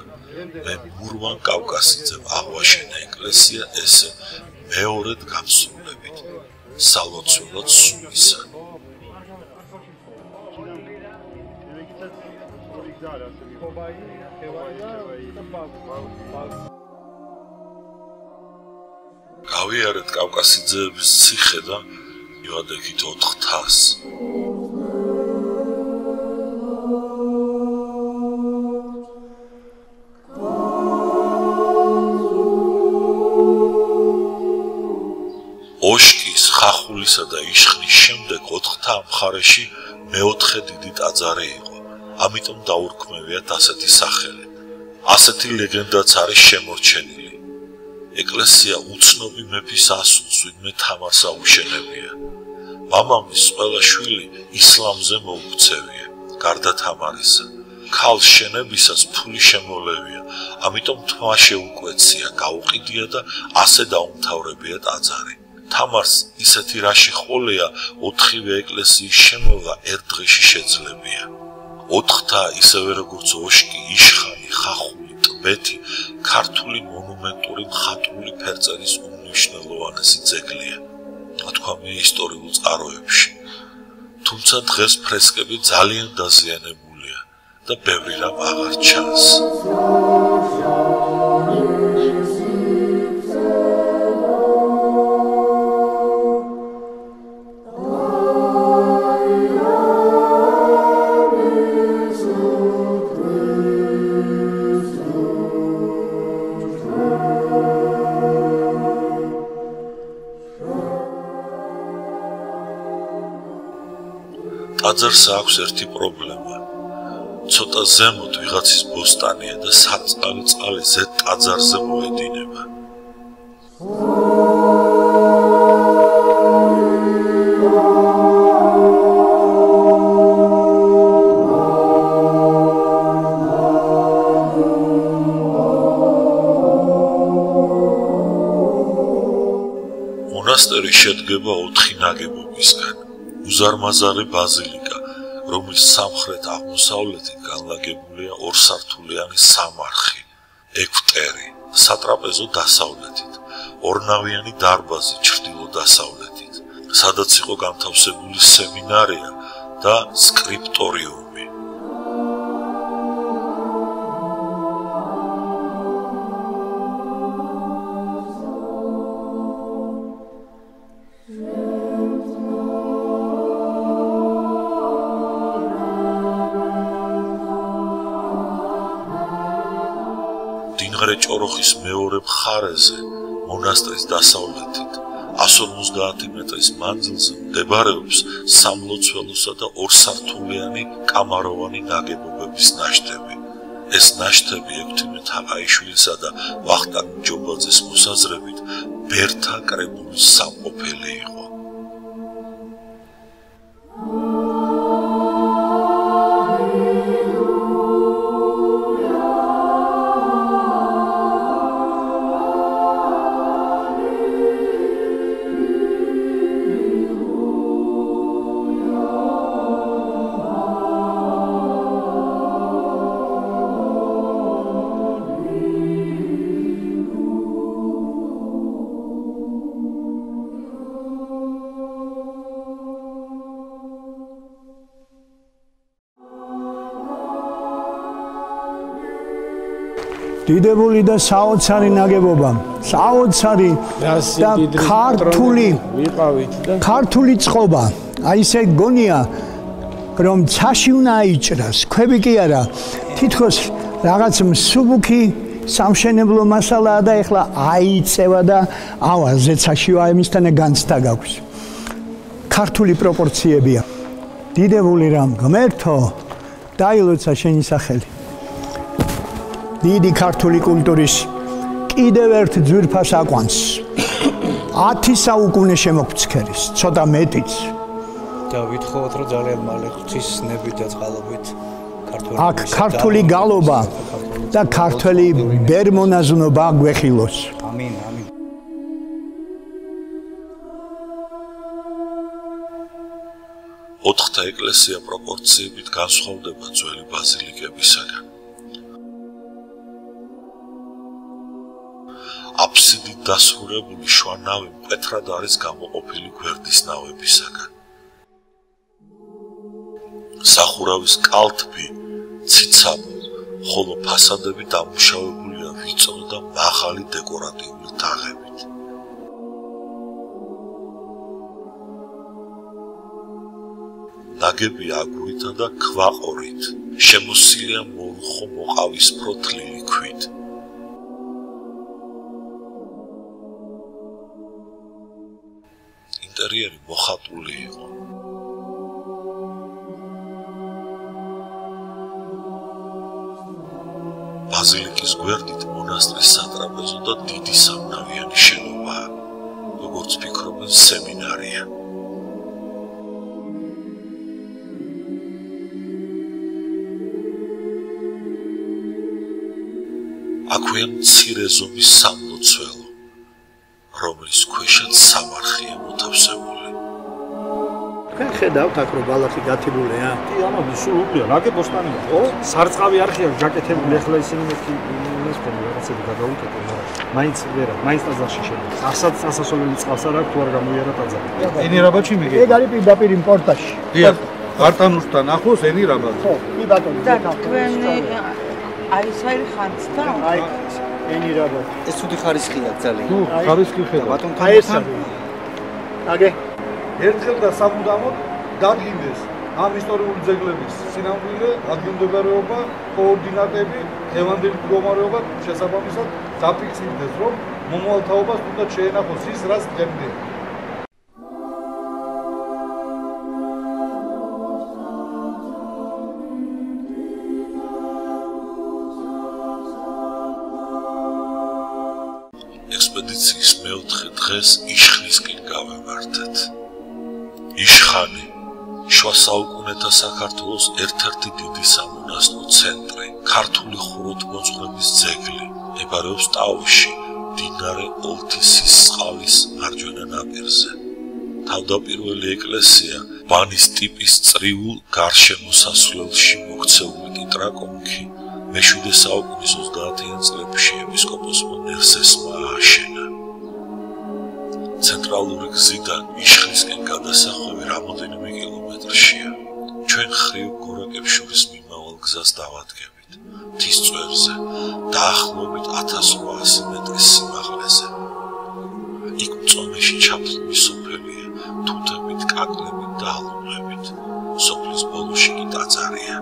მე მურმან კავკასიძემ აღვაშენა ეკლესია ესე მეორედ გამსრულებით, სალოცველად სულისა. გავიარეთ კავკასიძეების ციხე და მივადექით 4-თას. ოშკის, ხახულისა და იშხნის შემდეგ 4-თა მხარეში მეოთხე დიდი ტაძარი იყო. ამიტომ დაურქმევიათ ასეთი სახელი. ასეთი ლეგენდაც არის შემორჩენილი. ეკლესია უცნობი მეფის ასულს, ვინმე თამარს აუშენებია. მამამის ყველა შვილი ისლამზე მოუქცევია, გარდა თამარისა. ქალს შენებისას ფული შემოლევია, ამიტომ თმა შეუკვეცია, გაუყიდია და ასე დაუმთავრებია ტაძარი. თამარს ისეთი რაში ხოლია, 4-ვე ეკლესიის შემოვა ერთ დღეში შეძლებია. 4-თა ისევე როგორც ოშკი, იშხანი, ხახული, ტბეთი, ქართული მონუმენტური მხატვრული ფერწერის უმნიშვნელოვანესი ძეგლია. თქვამია ისტორიულ წყაროებში. თუმცა დღეს ფრესკები ძალიან დაზიანებულია და ბევრი რამ აღარ ჩანს. ტაძარს აქვს ერთი პრობლემა. ცოტა ზემოთ ვიღაცის ბოსტანია და სარწყავი წყალი ზედ ტაძარზე მოედინება. მონასტერი შედგება 4 ნაგებობისგან. უზარმაზარი ბაზილიკა, რომლის სამხრეთ-აღმოსავლეთით განლაგებულია ორსართულიანი სამარხი, ეგვტერი, სატრაპეზო დასავლეთით, ორნავიანი დარბაზი ჩრდილო-დასავლეთით, სადაც იყო განთავსებული სემინარია და სკრიპტორიუმი. ჭოროხის მეორე მხარეზე, მონასტრის დასავლეთით, 150 მეტრის მანძილზე მდებარეობს სამლოცველოსა და ორსართულიანი კამაროვანი ნაგებობების ნაშთები. ეს ნაშთები ექვთიმე თაყაიშვილისა და ვახტანგ ჯობაძის მოსაზრებით ბერთა კრებულის სამყოფელი იყო. დიდებული და საოცარი ნაგებობა, საოცარი და ქართული წყობა. აი ესე გონია, რომ ცაში უნდა აიჭრას, ქვები კი არა. თითქოს რაღაც მსუბუქი სამშენებლო მასალაა და ეხლა აიწევა და ავაზზე ცაშივა იმისთანე განცდა გაქვს. ქართული პროპორციებია. დიდებული რამ ღმერთო, დაილოცა შენი სახელი. დიდი ქართული კულტურის კიდევ ერთ ძვირფას აკვანს 10 საუკუნე შემოგვცქერის, ცოტა მეტიც. და ვითხოვოთ, რომ ძალიან მალე ღვთის ნებით და წყალობით აქ ქართული გალობა და ქართველი ბერმონაზნობა გვეხილოს. ამინ, ამინ. ოთხთა ეკლესია პროპორციებით განსხვავდება ძველი ბაზილიკებისაგან. აფსიდით დასრულებული შუა ნავი მკვეთრად არის გამოყოფილი გვერდის ნავებისაგან. სახურავის კალთები ციცაბო, ხოლო ფასადები დამუშავებულია ვიწრო და მაღალი დეკორატიული თაღებით. ნაგებია აგურითა და ქვაყორით, შემოსილია მორუხო მოყავისფრო თლილი ქვით. ინტერიერი მოხატული იყო. ბაზილიკის გვერდით მონასტრის სატრაპეზო და დიდი სამნავიანი შენობაა, როგორც ფიქრობენ სემინარია. აქვეა მცირე ზომის სამლოცველო, რომლის ქვეშაც სამარხია მოთავსებული. თქვენ ხედავთ აქ რომ ბალახი გათიბულია? კი, ამაგი სულ უყია, ნაგებოსტანია. ო, სარწყავი არხია ჯაკეთებული, ახლა ისინი ეს რაღაცები გადაუკეთე, მაინც ვერა, მაინც ტაძარში შედის. ასაც სასასვლელი წყალს არ აქვს, თუ არ გამოიარა ტაძარი. ენირაბადში მიგე. ეგ არის პირდაპირ იმპორტაში. დიახ, არტანუსთან ახლოს ენირაბად. ხო, კი ბატონო. და თქვენ აი საერთოდ ხანძთა? აი ენირაბად. ეს უთი ხარისხია ძალიან. თუ ხარისხი ხედა. ბატონთან აი ეს არის. აგე ერთხელ და სამუდამოდ დადგინდეს ამ ისტორიული ძეგლების სინამდვილე, ადგილმდებარეობა, კოორდინატები, დღევანდელი მდგომარეობა შესაბამისად დაფიქსირდეს, რომ მომავალ თაობას თუნდაც შეენახოს ის, რაც დღემდე. ექსპედიციის მეოთხე დღეს იშხნისკენ გავემართეთ. იშხანი შუა საუკუნეთა საქართველოს ერთ-ერთი დიდი სამონასტრო ცენტრი, ქართული ხუროთმოძღვრების ძეგლი, მდებარეობს ტაოში, მდინარე ოლთისის წყალის მარჯვენა ნაპირზე. თავდაპირველი ეკლესია ბანის ტიპის წრიულ გარშემოსასვლელში მოქცეული ტიტრაკონქი მე-7 საუკუნის 30-იან წლებში ეპისკოპოსმა ნერსესმა ააშენა. ცენტრალური გზიდან იშხლისკენ გადასახვევი რამოდენიმე კილომეტრშია. ჩვენ ხრივ გორაკებს შორის მიმავალ გზას დავადგებით. მთის წვერზე, დაახლოებით 1800 მეტრის სიმაღლეზე. იქ მწვანეში ჩაფლული სოფელია, თუთებით, კაკლებით და ალუბლებით. სოფლის ბოლოში კი ტაძარია.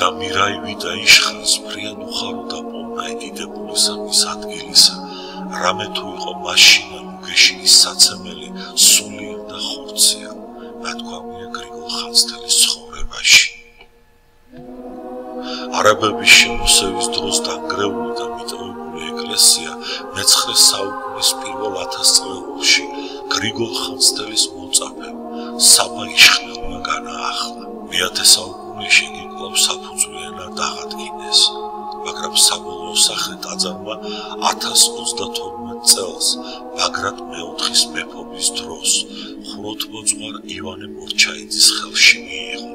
და მირაივი და იშხლის ფრიად უხარო და პოვნა იდიდებული მის ადგილისა. რამე თუ იყო მაშინა ლუგეშინის საცემელი, სულიერ და ხორცია. ნათქვამია გრიგოლ ხანძთელის ცხოვრებაში. არაბების შემოსევის დროს დანგრეული და მიტოვებული ეკლესია მე-9 საუკუნის პირველ 1000 წლებში გრიგოლ ხანძთელის მოწაფემ საბა იშხნელმა განაახლა. მე-10 საუკუნეში იგი კვლავ საფუძვლიანად აღადგინეს, მაგრამ საბოლოო სახე ტაძარმა 1032 წელს ბაგრატ მეოთხის მეფობის დროს ხუროთმოძღვარ ივანე მორჩაიძის ხელში მიიღო.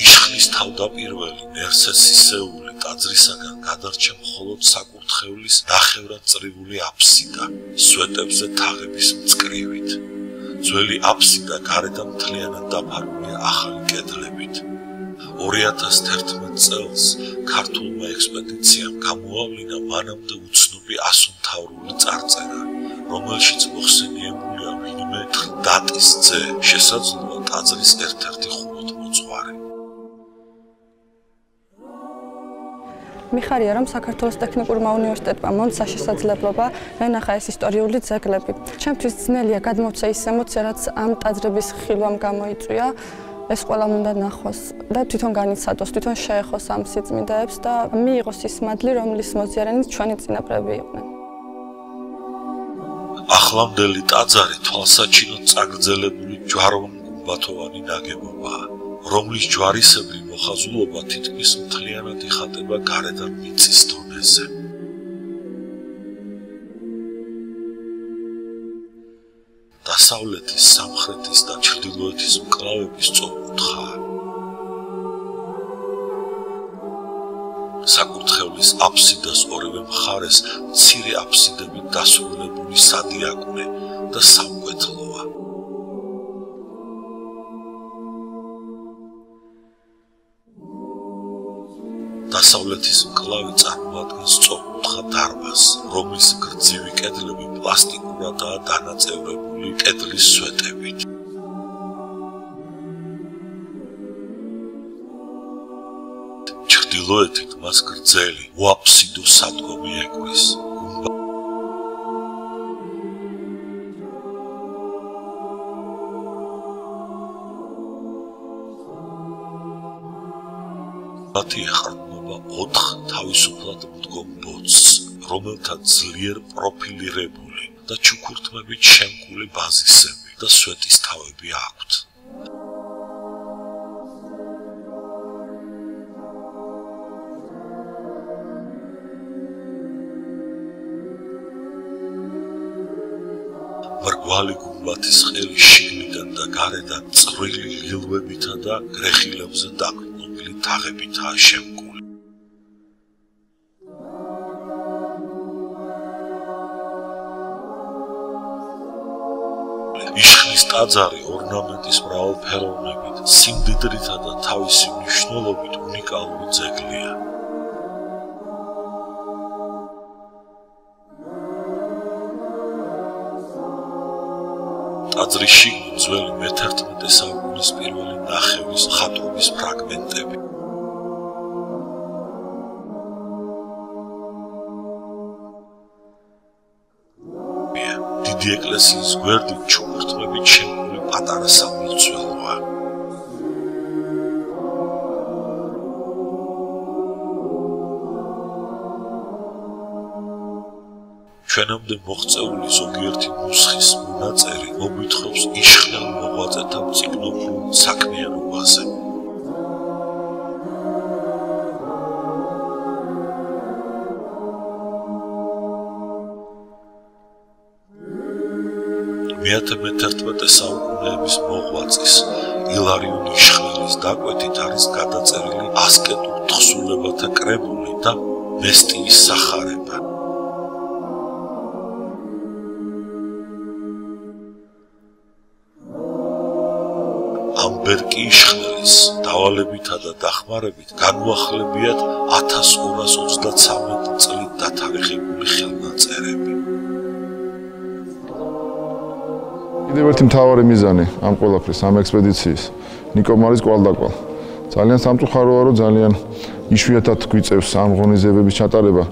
იშხლის თავდაპირველი ნერსესისეული ტაძრისაგან გადარჩა მხოლოდ საკურთხევლის ნახევრად წრიული აფსიდა, სვეტებზე თაღების მწკრივით. ძველი აფსიდა გარედან მთლიანად დაფარულია ახალი კედლებით. 2011 წელს ქართულმა ექსპედიციამ გამოავლინა მანამდე უცნობი ასომთავრული წარწერა, რომელშიც მოხსენიებულია ვინმე დატის ძე, შესაძლოა ტაძრის ერთ-ერთი ხუროთმოძღვარი. მიხარია, რომ საქართველოს ტექნიკურმა უნივერსიტეტმა მომცა შესაძლებლობა ენახა ეს ისტორიული ძეგლები. ჩემთვის ძნელია გადმოვცე ის ემოცია, რაც ამ ტაძრების ხილვამ გამოიწვია. ეს ყველამ უნდა ნახოს და თვითონ განიცადოს, თვითონ შეეხოს ამ სიწმინდეებს და მიიღოს ის მადლი, რომლის მოძიარენით ჩვენი წინაპრები იყვნენ. ახლამდელი ტაძარი თვალსაჩინოდ წაგრძელებული ჯვაროვან-გუმბათოვანი ნაგებობაა, რომლის ჯვარისებრი მოხაზულობა თითქმის მთლიანად იხატება გარედან მიწის დონეზე. დასავლეთის, სამხრეთის და ჩრდილოეთის მკლავები სწორკუთხაა. საკურთხევლის აფსიდას ორივე მხარეს მცირე აფსიდებით დასრულებული სადიაკვნე და სამკვეთლოა. დასავლეთის მკლავი წარმოადგენს სწორკუთხა დარბაზს, რომლის გრძივი კედლები პლასტიკურადაა დანაწევრებული კედლის სვეტებით. ჩრდილოეთით მას გრძელი უაფსიდო სადგომი ეკვრის. მათი ეყრდნობა 4 თავისუფლად მდგომ ბოძს, რომელთა ძლიერ პროფილირებული და ჩუქურთმებით შემკული ბაზისები და სვეტის თავები აქვთ. მრგვალი გუმბათის ყელი შიგნიდან და გარედან წვრილი ლილვებითა და გრეხილებზე დაყრდნობილი თაღებითაა შემკული. იშხლის ტაძარი ორნამენტის მრავალფეროვნებით, სიმდიდრითა და თავისი მნიშვნელობით უნიკალური ძეგლია. ტაძრის შიგნით ძველი მე-11 საუკუნის პირველი ნახევრის მხატვრობის ფრაგმენტები. დიდი ეკლესიის გვერდით ჩუქურთმებით შემკული პატარა სამლოცველოა. ჩვენამდე მოღწეული ზოგიერთი ნუსხის მონაწერი მოგვითხრობს იშხნელ მოღვაწეთა მწიგნობრულ საქმიანობაზე. მე-11 საუკუნეების მოღვაწის ილარიონ იშხლილის დაკვეთით არის გადაწერილი ასკეტურ თხზულებათა კრებული და მესტიის სახარება. ამბერკი იშხლილის დავალებითა და დახმარებით განუახლებიათ 1233 წლით დათარიღებული ხელნაწერები. კიდევ ერთი მთავარი მიზანი ამ ყველაფრის, ამ ექსპედიციის ნიკო მარის კვალდაკვალ. ძალიან სამწუხაროა, რომ ძალიან იშვიათად გვიწევს ამ ღონისძიებების ჩატარება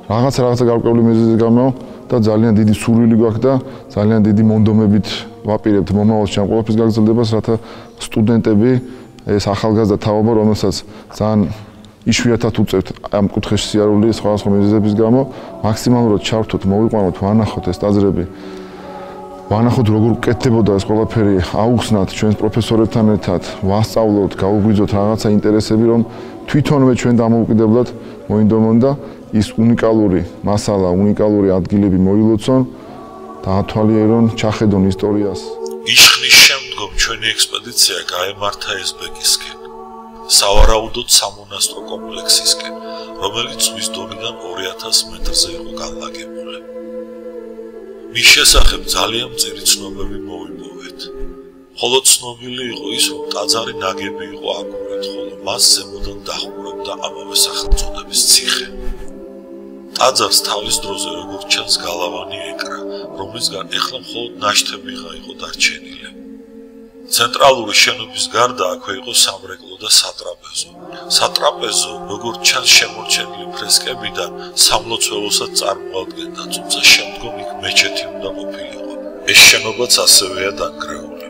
რაღაცა გარკვეული მიზეზის გამო და ძალიან დიდი სურვილი გვაქვს და ძალიან დიდი მონდომებით ვაპირებთ მომავალში ამ ყველაფრის გაგრძელებას, რათა სტუდენტები, ეს ახალგაზრდა თაობა, რომელსაც ძალიან იშვიათად უწევთ ამ კუთხეში სიარული სხვადასხვა მიზეზების გამო, მაქსიმალურად ჩავთოთ, მოვიყვანოთ, ვანახოთ ეს ტაძრები. ვანახოთ როგორ კეთდებოდა ეს ყველაფერი, აუხსნათ ჩვენს პროფესორებთან ერთად, ვასწავლოთ, გაუგვიძოთ რაღაცა ინტერესები, რომ თვითონვე ჩვენ დამოუკიდებლად მოინდომონ და ის უნიკალური მასალა, უნიკალური ადგილები მოილოცონ და ათვალიერონ, ჩახედონ ისტორიას. იშხნის შემდგომ ჩვენი ექსპედიცია გაემართა ეზბეკისკენ, სავარაუდოდ სამონასტრო კომპლექსისკენ, რომელიც ზღვის დონიდან 2000 მეტრზე იყო განლაგებული. მის შესახებ ძალიან მწირი ცნობები მოვიპოვეთ. ხოლო ცნობილი იყო ის, რომ ტაძარი ნაგები იყო აგურით, ხოლო მას ზემოდან დახურებდა ამავე სახელწოდების ციხე. ტაძარს თავის დროზე როგორც ჩანს გალავანი ეკრა, რომლისგან ეხლა მხოლოდ ნაშთებიღა იყო დარჩენილი. ცენტრალური შენობის გარდა აქვე იყო სამრეკლო და სატრაპეზო. სატრაპეზო, როგორც ჩანს შემორჩენილი ფრესკებიდან, სამლოცველოსაც წარმოადგენდა, თუმცა შემდგომ იქ მეჩეთი უნდა ყოფილიყო. ეს შენობაც ასევეა დანგრეული.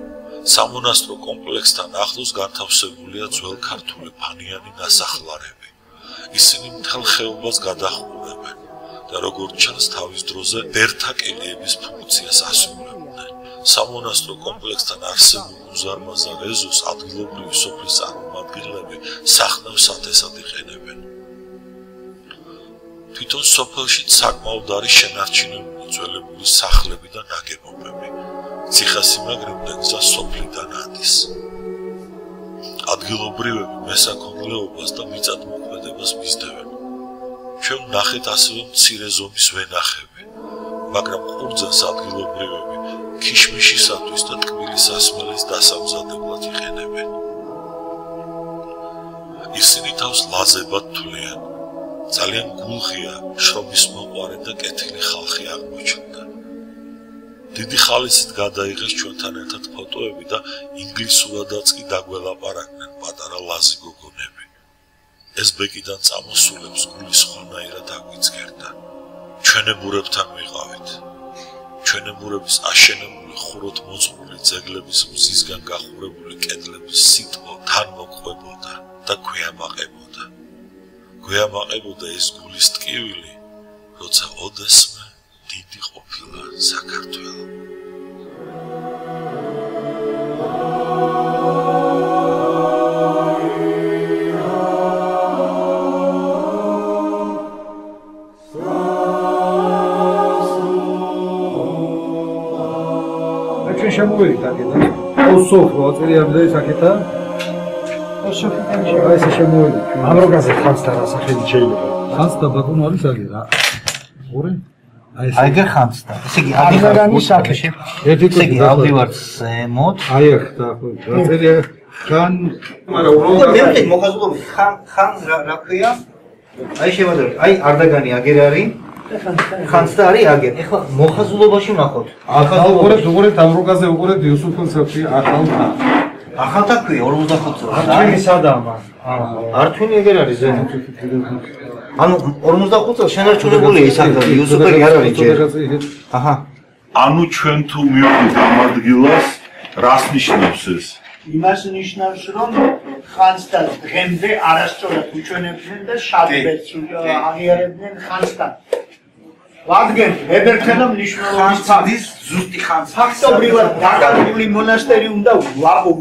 სამონასტრო კომპლექსთან ახლოს განთავსებულია ძველ ქართული ფანიანი ნასახლარები. ისინი მთელ ხეობას გადაჰყურებენ და როგორც ჩანს თავის დროზე ბერთა კელიების ფუნქციას ასრულებდნენ. სამონასტრო კომპლექსთან არსებულ უზარმაზარ ეზოს ადგილობრივი სოფლის წარმომადგენლები სახნავ სათესად იყენებენ. თვითონ სოფელში საკმაოდ არის შენარჩუნებული ძველებული სახლები და ნაგებობები. ციხესიმაგრემდე გზა სოფლიდან ადის. ადგილობრივები მესაქონლეობას და მიწათმოქმედებას მისდევენ. ჩვენ ვნახეთ ასევე მცირე ზომის ვენახები, მაგრამ ყურძენს ადგილობრივები ქიშმიშისათვის და ტკბილის ასმელის დასამზადებლად იყენებენ. ისინი თავს ლაზებად თვლიან. ძალიან გულღია, შრომის მოყვარე და კეთილი ხალხი აღმოჩნდა. დიდი ხალისით გადაიღეს ჩვენთან ერთად ფოტოები და ინგლისურადაც კი დაგველაპარაკდნენ პატარა ლაზი გოგონები. ეზბეკიდან წამოსულებს გული სხვანაირად აგვიძგერდა. ჩვენებურებთან ვიყავით. ჩვენებურების აშენებული ხუროთ მოწყობილი ძეგლების მზისგან გახურებული კედლების სითბო თან მოყვებოდა და გვეამაყებოდა. გვეამაყებოდა ეს გულის ტკივილი, როცა ოდესმე დიდი ყოფილა საქართველო. ჩვენ შემოვედით აქედან. ოსოფრო აწერიამდე საკეთა. ოსოფიდან შემოვედით. ამ როგაზე ხანსთან ასახელი შეიძლება. ხანსთა ბატონო არის აგე რა. ორი აიგე ხანსთა. ესე იგი აგერანი საკეში. ესე იგი ავდივართ ზემოთ. აი აქ დაახლოებით. აწერია ხან, მაგრამ მე მოხაზულობ ხან რა ქვია? აი შევადაროთ. აი არდაგანი აგერ არის. ხანსთა არის აგერ. ეხლა მოხაზულობაში ვნახოთ. უყურეთ ამ როგაზე უყურეთ იუსუფ კონცეფცია ახალთა. ახალთა ქვია 45 წელს. ართვინი სადაა? ართვინი ეგერ არის ზემოთ. ანუ 45 წელს შენარჩუნებული ის ადგილი იუსუფელი არ არის ჯერ. აჰა. ანუ ჩვენ თუ მივიდით ამ ადგილას, რას ნიშნავს ეს? იმას ნიშნავს, რომ ხანსთან დღემდე არასწორად უჩვენებდნენ და შადბეთს აღიარებდნენ ხანსთან. რადგან ებერხელა მნიშვნელობის ხანსთის ზუსტი ხანსთი. ფაქტობრივად დაკარგული მონასტერი უნდა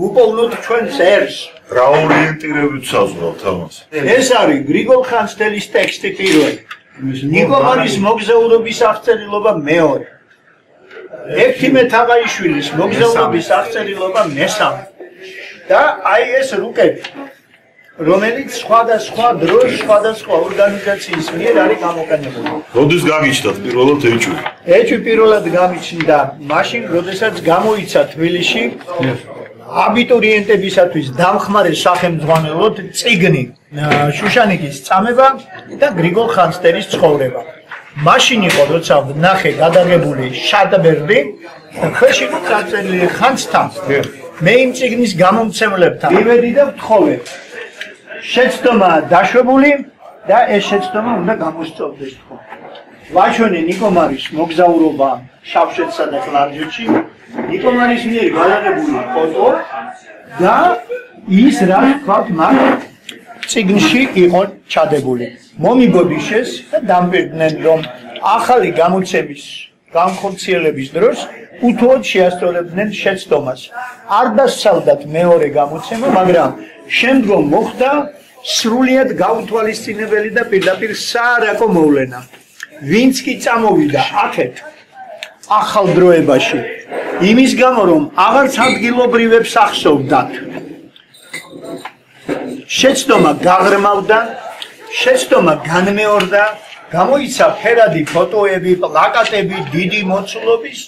ვუპოვნოთ ჩვენს ერს. რა ორიენტირებით საზღვრავთ ამას? ეს არის გრიგოლ ხანძთელის ტექსტი პირველი. ნიკო მარის მოგზაურობის აღწერილობა მეორე. ექიმე თაღაიშვილის მოგზაურობის აღწერილობა მესამე. და აი ეს რუკები, რომელიც სხვადასხვა დროს, სხვადასხვა ორგანიზაციის მიერ არის გამოყენებული. როდის გაგიჩნდათ პირველად ეჭვი? ეჭვი პირველად გამიჩნდა მაშინ, როდესაც გამოიცა თბილისში აბიტურიენტებისათვის დამხმარე სახელმძღვანელოდ წიგნი შუშანიკის წამება და გრიგოლ ხანძთელის ცხოვრება. მაშინ იყო, როცა ვნახე გადაღებული შატბერდი და ქვეშ იყო წარწერილი ხანძთა. მე იმ წიგნის გამომცემლებთან მივედი და ვთხოვე. შეცდომა დაშვებული და ეს შეცდომა უნდა გამოსწორდეს თქო. ვაჩვენე ნიკომარის მოგზაურობა შავშეთსა და კლარჯეთში, ნიკომარის მიერ გადაღებული ფოტო და ის რა ვთქვათ მათ წიგნში იყო ჩადებული. მომიგოდიშეს და დამბერდნენ რომ ახალი გამოცემის განხორციელების დროს უთუოდ შეასწორებდნენ შეცდომას. არ დასწავლდათ მეორე გამოცემა, მაგრამ შემდგომ მოხდა სრულიად გაუთვალისწინებელი და პირდაპირ საარაკო მოვლენა. ვინც კი წამოვიდა აქეთ ახალ დროებაში, იმის გამო რომ აღარც ადგილობრივებს ახსოვდათ. შეცდომა გაღრმავდა, შეცდომა განმეორდა, გამოიცა ფერადი ფოტოები, პლაკატები დიდი მოცულობის,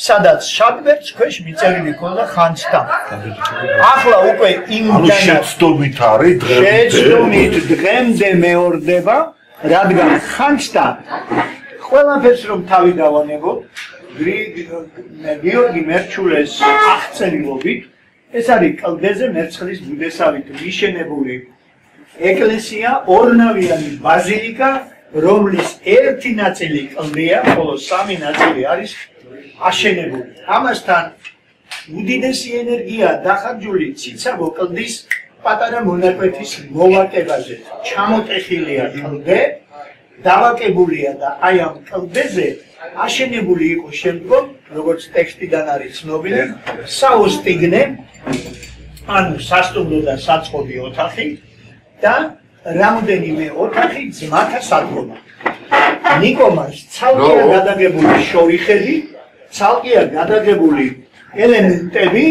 სადაც შატბერდს ქვეშ მიწერილი ჰქონდა ხანძთა. ახლა უკვე იმდანაც შეცდომით არის შეცდომით დღემდე მეორდება, რადგან ხანძთა ყველაფერს რომ თავი დავანებო, გიორგი მერჩულეს აღწერილობით, ეს არის კლდეზე მერცხლის ბუდესავით მიშენებული ეკლესია, ორნავიანი ბაზილიკა, რომლის ერთი ნაწილი კლდეა, ხოლო სამი ნაწილი არის აშენებული. ამასთან უდიდესი ენერგია დახარჯული ციცაბო კლდის პატარა მონაკვეთის მოვაკებაზე. ჩამოტეხილია კლდე, დავაკებულია და აი ამ კლდეზე აშენებული იყო შემდგომ, როგორც ტექსტიდან არის ცნობილი, საოსტიგნე, ანუ სასტუმრო და საწყობი ოთახი და რამდენიმე ოთახი ძმათა სადგომა. ნიკომარს ცალკეა გადაგებული შორიხედი, ცალკეა გადაგებული ელემენტები,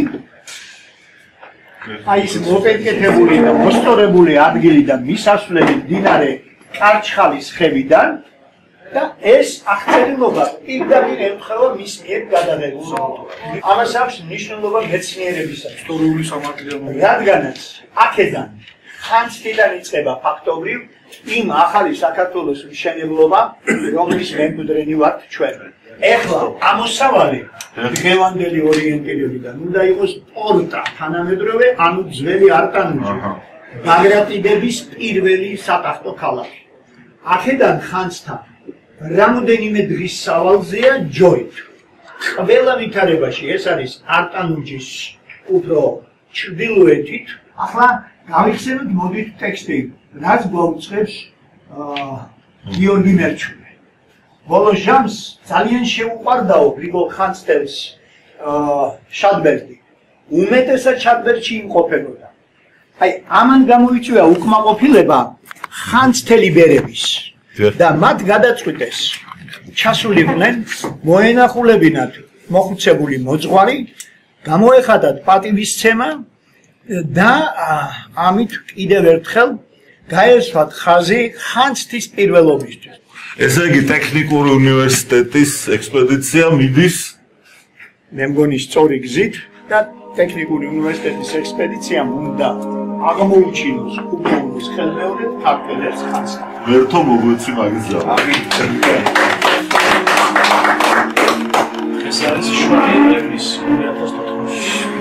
აი ეს მოპენკეთებული და მოსწორებული ადგილი და მისასვლელი მდინარე კარჩხალის ხევიდან და ეს აღწერილობა პირდაპირ ემთხვევა მის მიერ გადაღებულს. ამას აქვს მნიშვნელობა მეცნიერებისათვის, ისტორიული სამართლიანობა. რადგანაც აქედან ხანძთიდან იწყება ფაქტობრივ იმ ახალი საქართველოს მშენებლობა, რომლის მემკვიდრენი ვართ ჩვენ. ეხლა ამოსავალი დღევანდელი ორიენტირებიდან უნდა იყოს პორტა თანამედროვე, ანუ ძველი არტანუჯი, ბაგრატიდების პირველი სატახტო ქალაქი. აქედან ხანძთა რამდენიმე დღის სავალზეა ჯოით. ყველა ვითარებაში ეს არის არტანუჯის უფრო ჩრდილოეთით. ახლა გავიხსენოთ მოდით ტექსტი, რაც გვაუწყებს გიორგი მერჩული. ბოლო ჟამს ძალიან შეუყვარდაო გრიგოლ ხანძთელს შატბერდი. უმეტესად შატბერდში იმყოფებოდა. აი ამან გამოიწვია უკმაყოფილება ხანძთელი ბერების და მათ გადაწყვიტეს ჩასულიყვნენ, მოენახულებინათ მოხუცებული მოძღვარი, გამოეხადათ პატივისცემა და ამით კიდევ ერთხელ გაესვათ ხაზი ხანძთის პირველობისთვის. ესე იგი ტექნიკური უნივერსიტეტის ექსპედიცია მიდის მე მგონი სწორი გზით და ტექნიკური უნივერსიტეტის ექსპედიციამ უნდა აღმოუჩინოს უკუნის ხელმეორედ ქართველებს ხანძთა. მერთო მოგვეცი მაგის ზავა. ეს არის შუაევრების 2014.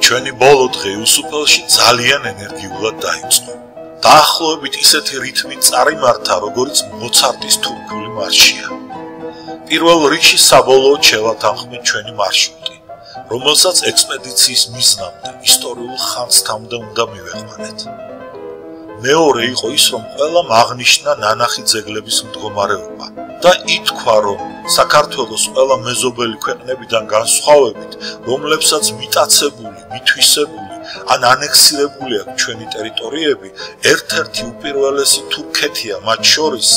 ჩვენი ბოლო დღე უსუფელში ძალიან ენერგიულად დაიწყო. დაახლოებით ისეთი რითმით წარიმართა, როგორც მოცარტის თურქული მარშია. პირველ რიგში საბოლოოდ შევათანხმეთ ჩვენი მარშრუტი, რომელსაც ექსპედიციის მიზნამდე, ისტორიულ ხანძთამდე უნდა მივეყვანეთ. მეორე იყო ის, რომ ყველამ აღნიშნა ნანახი ძეგლების მდგომარეობა და ითქვა, რომ საქართველოს ყველა მეზობელი ქვეყნებიდან განსხვავებით, რომლებსაც მიტაცებული, მითვისებული ან ანექსირებული აქვს ჩვენი ტერიტორიები, ერთ-ერთი უპირველესი თურქეთია მათ შორის,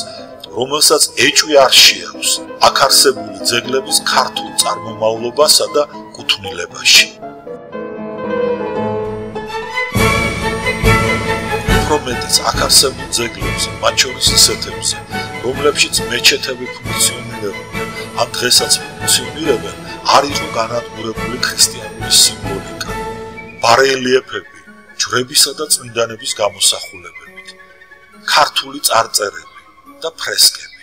რომელსაც ეჭვი არ შეაქვს აქ არსებული ძეგლების ქართულ წარმომავლობასა და კუთვნილებაში. უფრო მეტიც აქ არსებულ ძეგლებზე, მათ შორის ისეთებზე, რომლებშიც მეჩეთები ფუნქციონირებდნენ, ან დღესაც ფუნქციონირებენ, არ იყო განადგურებული ქრისტიანული სიმბოლიკა, ბარელიეფები, ჯვრებისა და წმინდანების გამოსახულებებით, ქართული წარწერები და ფრესკები.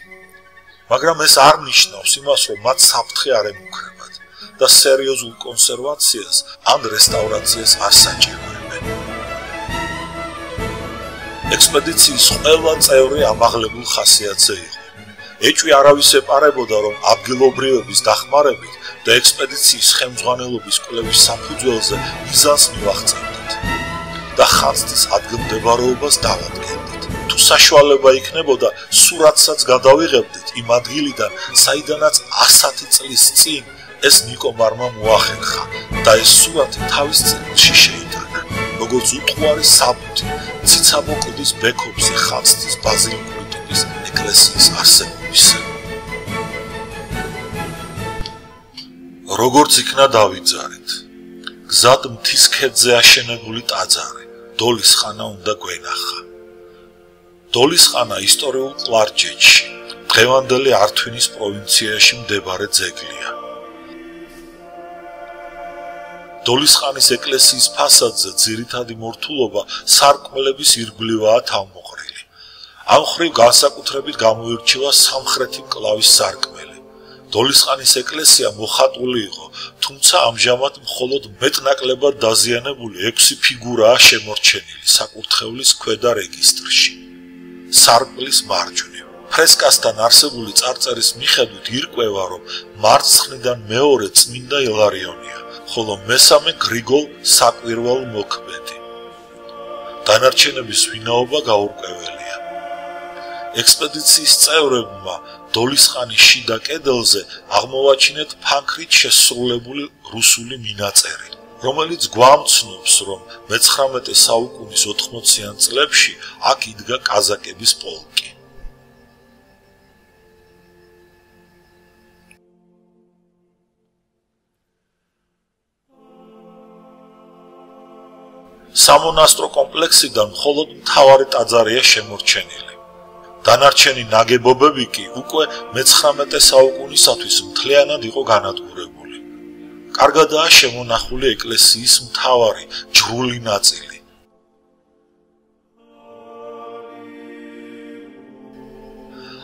მაგრამ ეს არ ნიშნავს იმას, რომ მათ საფრთხე არ ემუქრებათ და სერიოზულ კონსერვაციას ან რესტავრაციას არ საჭიროებენ. ექსპედიციის ყველა წევრი ამაღლებულ ხასიათზე იყო. ეჭვი არავის ეპარებოდა, რომ ადგილობრივების დახმარებით და ექსპედიციის ხელმძღვანელობის კვლევის საფუძველზე მიზანს მივახცევდით და ხანძთის ადგილმდებარეობას დავადგენდით. თუ საშუალება იქნებოდა, სურათსაც გადავიღებდით იმ ადგილიდან, საიდანაც 100 წლის წინ ეს ნიკომარმა მოახერხა და ეს სურათი თავის წიგნში შეიტანა, როგორც უტყუარი საბუთი ციცაბო კლდის ბექობზე ხანძთის ბაზილიკური ტიპის ეკლესიის არსებობისა. როგორც იქნა დავიძარეთ, გზად მთის ქედზე აშენებული ტაძარი, დოლის ხანა უნდა გვენახა. დოლის ხანა ისტორიულ ყლარჯეთში, დღევანდელი ართვინის პროვინციაში მდებარე ძეგლია. დოლის ხანის ეკლესიის ფასადზე ძირითადი მორთულობა სარკმლების ირგვლივაა თავმოყრილი. ამ მხრივ განსაკუთრებით გამოირჩევა სამხრეთი მკლავის სარკმელი. დოლის ხანის ეკლესია მოხატული იყო, თუმცა ამჟამად მხოლოდ მეტნაკლებად დაზიანებული 6 ფიგურაა შემორჩენილი საკურთხევლის ქვედა რეგისტრში. სარკმლის მარჯვნივ ფრესკასთან არსებული წარწერის მიხედვით ირკვევა, რომ მარცხნიდან მეორე წმინდა ილარიონია, ხოლო მესამე გრიგოლ საკვირვალ მოქმედი. დანარჩენების ვინაობა გაურკვეველია. ექსპედიციის წევრებმა დოლის ხანის შიდა კედელზე აღმოვაჩინეთ ფანქრით შესრულებული რუსული მინაწერი, რომელიც გვამცნობს, რომ მე-19 საუკუნის 80-იან წლებში აქ იდგა კაზაკების პოლკი. სამონასტრო კომპლექსიდან მხოლოდ მთავარი ტაძარია შემორჩენილი. დანარჩენი ნაგებობები კი უკვე მე-19 საუკუნისათვის მთლიანად იყო განადგურებული. კარგადაა შემონახული ეკლესიის მთავარი ჯვრული ნაწილი.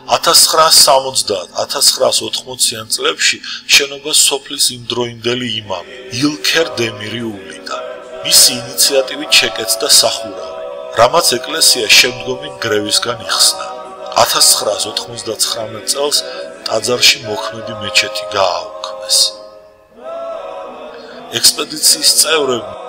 $1970-1980-იან წლებში შენობას სოფლის იმდროინდელი იმამი ილქერ დემირი უვლიდა. მისი ინიციატივით შეკეცდა სახურავი, რამაც ეკლესია შემდგომი ნგრევისგან იხსნა. 1999 წელს ტაძარში მოქმედი მეჩეთი გააუქმეს. ექსპედიციის წევრები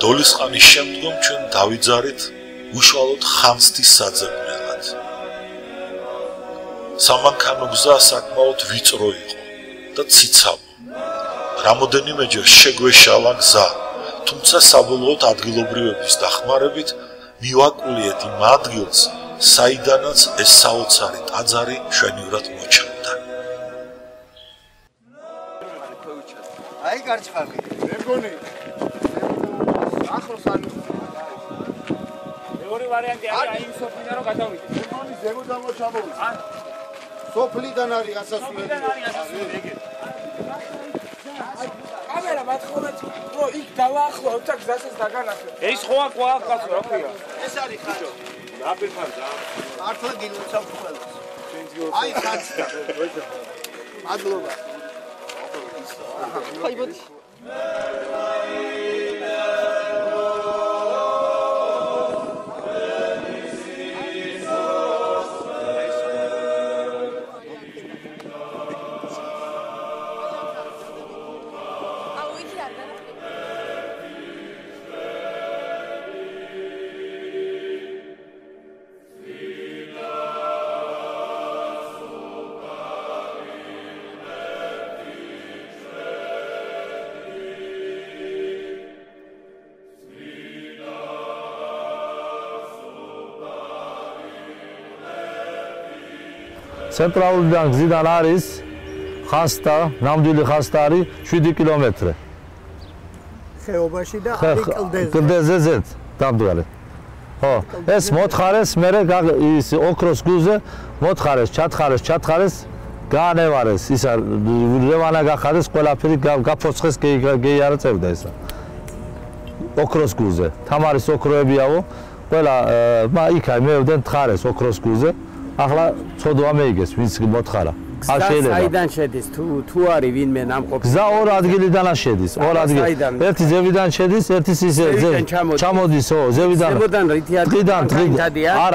დოლის ხანის შემდგომ ჩვენ დავიძარით უშუალოდ ხანძთის საძებნელად. სამანქანო გზა საკმაოდ ვიწრო იყო და ციცაბო. რამოდენიმეჯერ შეგვეშალა გზა, თუმცა საბოლოოდ ადგილობრივების დახმარებით მივაკვლიეთ იმ ადგილს, საიდანაც ეს საოცარი ტაძარი მშვენივრად მოჩანდა. აი გარჩხალი. მეგონი ახლოს არის. მეორე ვარიანტი არის აი სოფლიდან რომ გადავიდე. მეგონი ზემოდან მოჩამოვიდა. ან სოფლიდან არის ასასვლელი. კამერა მათხოვეთ რომ იქ დავაახლოვებ და გზასაც დაგანახებ. ეს ხო აქ კაცო რა ქვია? ეს არის ხაჭო. აფერხანდა. მართლა გილოცავ ყველას. აი ხაჭა. მადლობა. ხაი ბოდი. ცენტრალურიდან გზიდან არის ხანსთა, ნამდვილი ხანსთა არის 7 კილომეტრი. ხეობაში და არის კლდეზე. კლდეზე ზედ დამდგარი. ხო, ეს მოთხარეს, მე ის ოქროს გულზე მოთხარეს, ჩათხარეს, გაანევარეს, ისა რევანა გახადეს, ყველაფერი გაფოცხეს, გეიარწევდა ისა. ოქროს გულზე, თამარის ოქროებიაო, ყველა იქა მეევდენ თხარეს ოქროს გულზე. ახლა ცოდვა მეიგეს, ვინც მოთხარა. არ შეიძლება. საიდან შედის თუ არის ვინმე ნამყოფი? გზა ორ ადგილიდან შედის, ორ ადგილ. ერთი ზევიდან შედის, ერთი ჩამოდის, ო, ზევიდან. ზევიდან რითიადიდან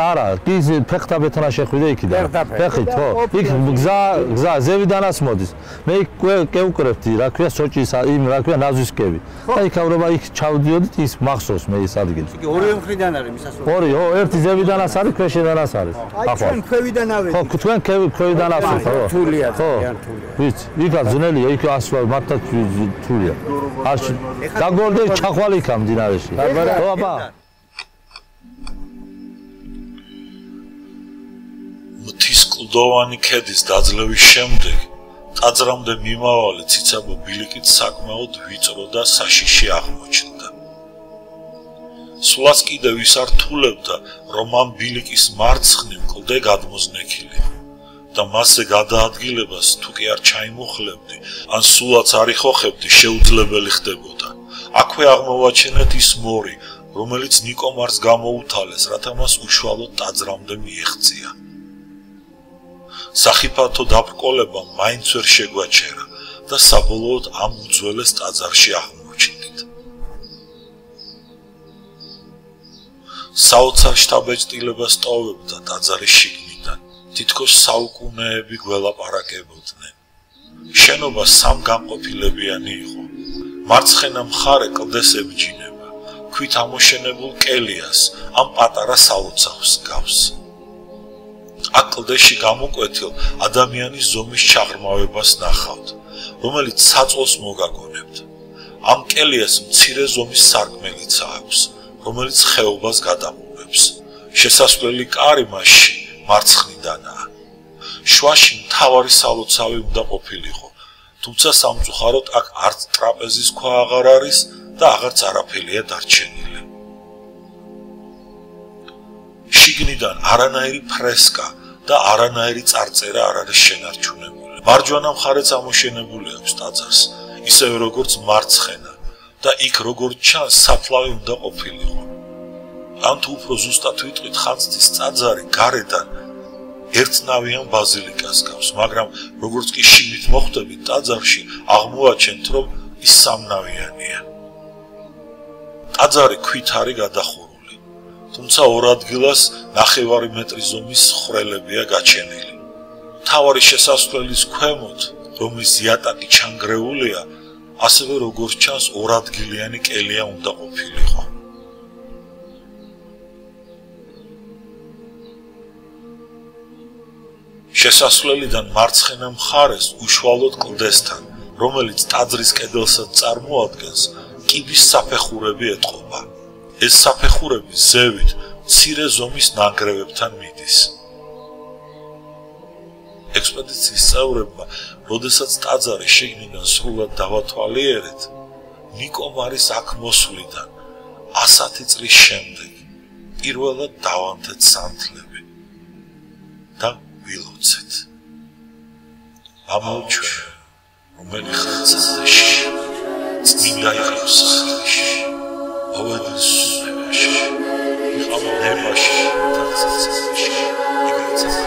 არა, ის ფეხთა ბეთონა შეხვიდა იქიდან. ფეხით, ხო. იქ გზა ზევიდანაც მოდის. მე იქ კევკრებდი, რა ქვია, სოჭის, იმ რა ქვია, ნაზვისკები. და იქავრობა იქ ჩავდიოდით, ის მახსოვს მე ის ადგილი. ორივე მხრიდან არის მისასვლელი. ორი, ო, ერთი ზევიდანაც არის, ქვეშიდანაც არის. აი ჩვენ ქვევიდან ავედი. ხო, თქვენ ქვევიდან ავედი, ხო. თულია, ვიცი, იქა ძნელია, იქ ასვლა მართლა თულია. არში დაგორდე ჩახვალი იქა მდინარეში. ხო, აბა. მთის კლდოვანი ქედის დაძლევის შემდეგ ტაძრამდე მიმავალი ციცაბო ბილიკით საკმაოდ ვიწრო და საშიში აღმოჩნდა. სულაც კიდევ ისართულებდა, რომ ამ ბილიკის მარცხნივ კლდე გადმოზნექილი. და მასზე გადაადგილებას თუ კი არ ჩაიმოხლებდი, ან სულაც არ იხოხებდი, შეუძლებელი ხდებოდა. აქვე აღმოვაჩენეთ ის მორი, რომელიც ნიკომარს გამოუთალეს, რათა მას უშუალოდ ტაძრამდე მიეღწია. სახიფათო დაბრკოლება მაინც ვერ შეგვაჩერა და საბოლოოდ ამ უძველეს ტაძარში აღმოჩნდით. საოცარ შთაბეჭდილებას ტოვებდა ტაძარის შიგნიდან. თითქოს საუკუნეები გველაპარაკებოდნენ. შენობა სამგამყოფილებიანი იყო. მარცხენა მხარე კლდეს ებჯინება, ქვით ამოშენებულ კელიას, ამ პატარა სალოცავს გავს. აქ კლდეში გამოკვეთილ ადამიანის ზომის ჩაღრმავებას ნახავთ, რომელიც საწოლს მოგაგონებთ. ამ კელიას მცირე ზომის სარკმელიც აქვს, რომელიც ხეობას გადამუვებს. შესასვლელი კარი მასში მარცხნიდანაა. შვაში მთავარი სალოცავი უნდა ყოფილიყო, თუმცა სამწუხაროდ აქ არც ტრაპეზის ქვა აღარ არის და აღარც არაფერია დარჩენილი. შიგნიდან არანაირი ფრესკა და არანაირი წარწერა არ არის შენარჩუნებული. მარჯვენა მხარეც ამოშენებული აქვს ტაძარს, ისევე როგორც მარცხენა და იქ როგორც ჩანს საფლავი უნდა ყოფილიყო. ან თუ უფრო ზუსტად ვიტყვით, ხანძთის ტაძარი გარედან ერთნავიან ბაზილიკას გავს, მაგრამ როგორც კი შიგნით მოხვდებით ტაძარში, აღმოაჩენთ, რომ ის სამნავიანია. ტაძარი ქვით არის გადახურული, თუმცა ორ ადგილას 9 მეტრის ზომის ხვრელებია გაჩენილი. მთავარი შესასვლელის ქვემოთ, რომლის იატაკი ჩანგრეულია, ასევე როგორც ჩანს ორადგილიანი კელია უნდა ყოფილიყო. შესასვლელიდან მარცხენა მხარეს უშუალოდ კლდესთან, რომელიც ტაძრის კედელსაც წარმოადგენს, კიბის საფეხურები ეტყობა. ეს საფეხურები ზევით მცირე ზომის ნანგრევებთან მიდის. ექსპედიციის წევრებმა, როდესაც ტაძარი შიგნიდან სრულად დავათვალიერეთ, ნიკომარის აქ მოსვლიდან 100 წლის შემდეგ პირველად დავანთეთ სანთლები და ვილოცეთ. ამოჩვენ, რომელი ხალხში წმინდა იყოს სახში, ოვადს სულაში, ამ ნებაში თაცაცაში, იგეცეს.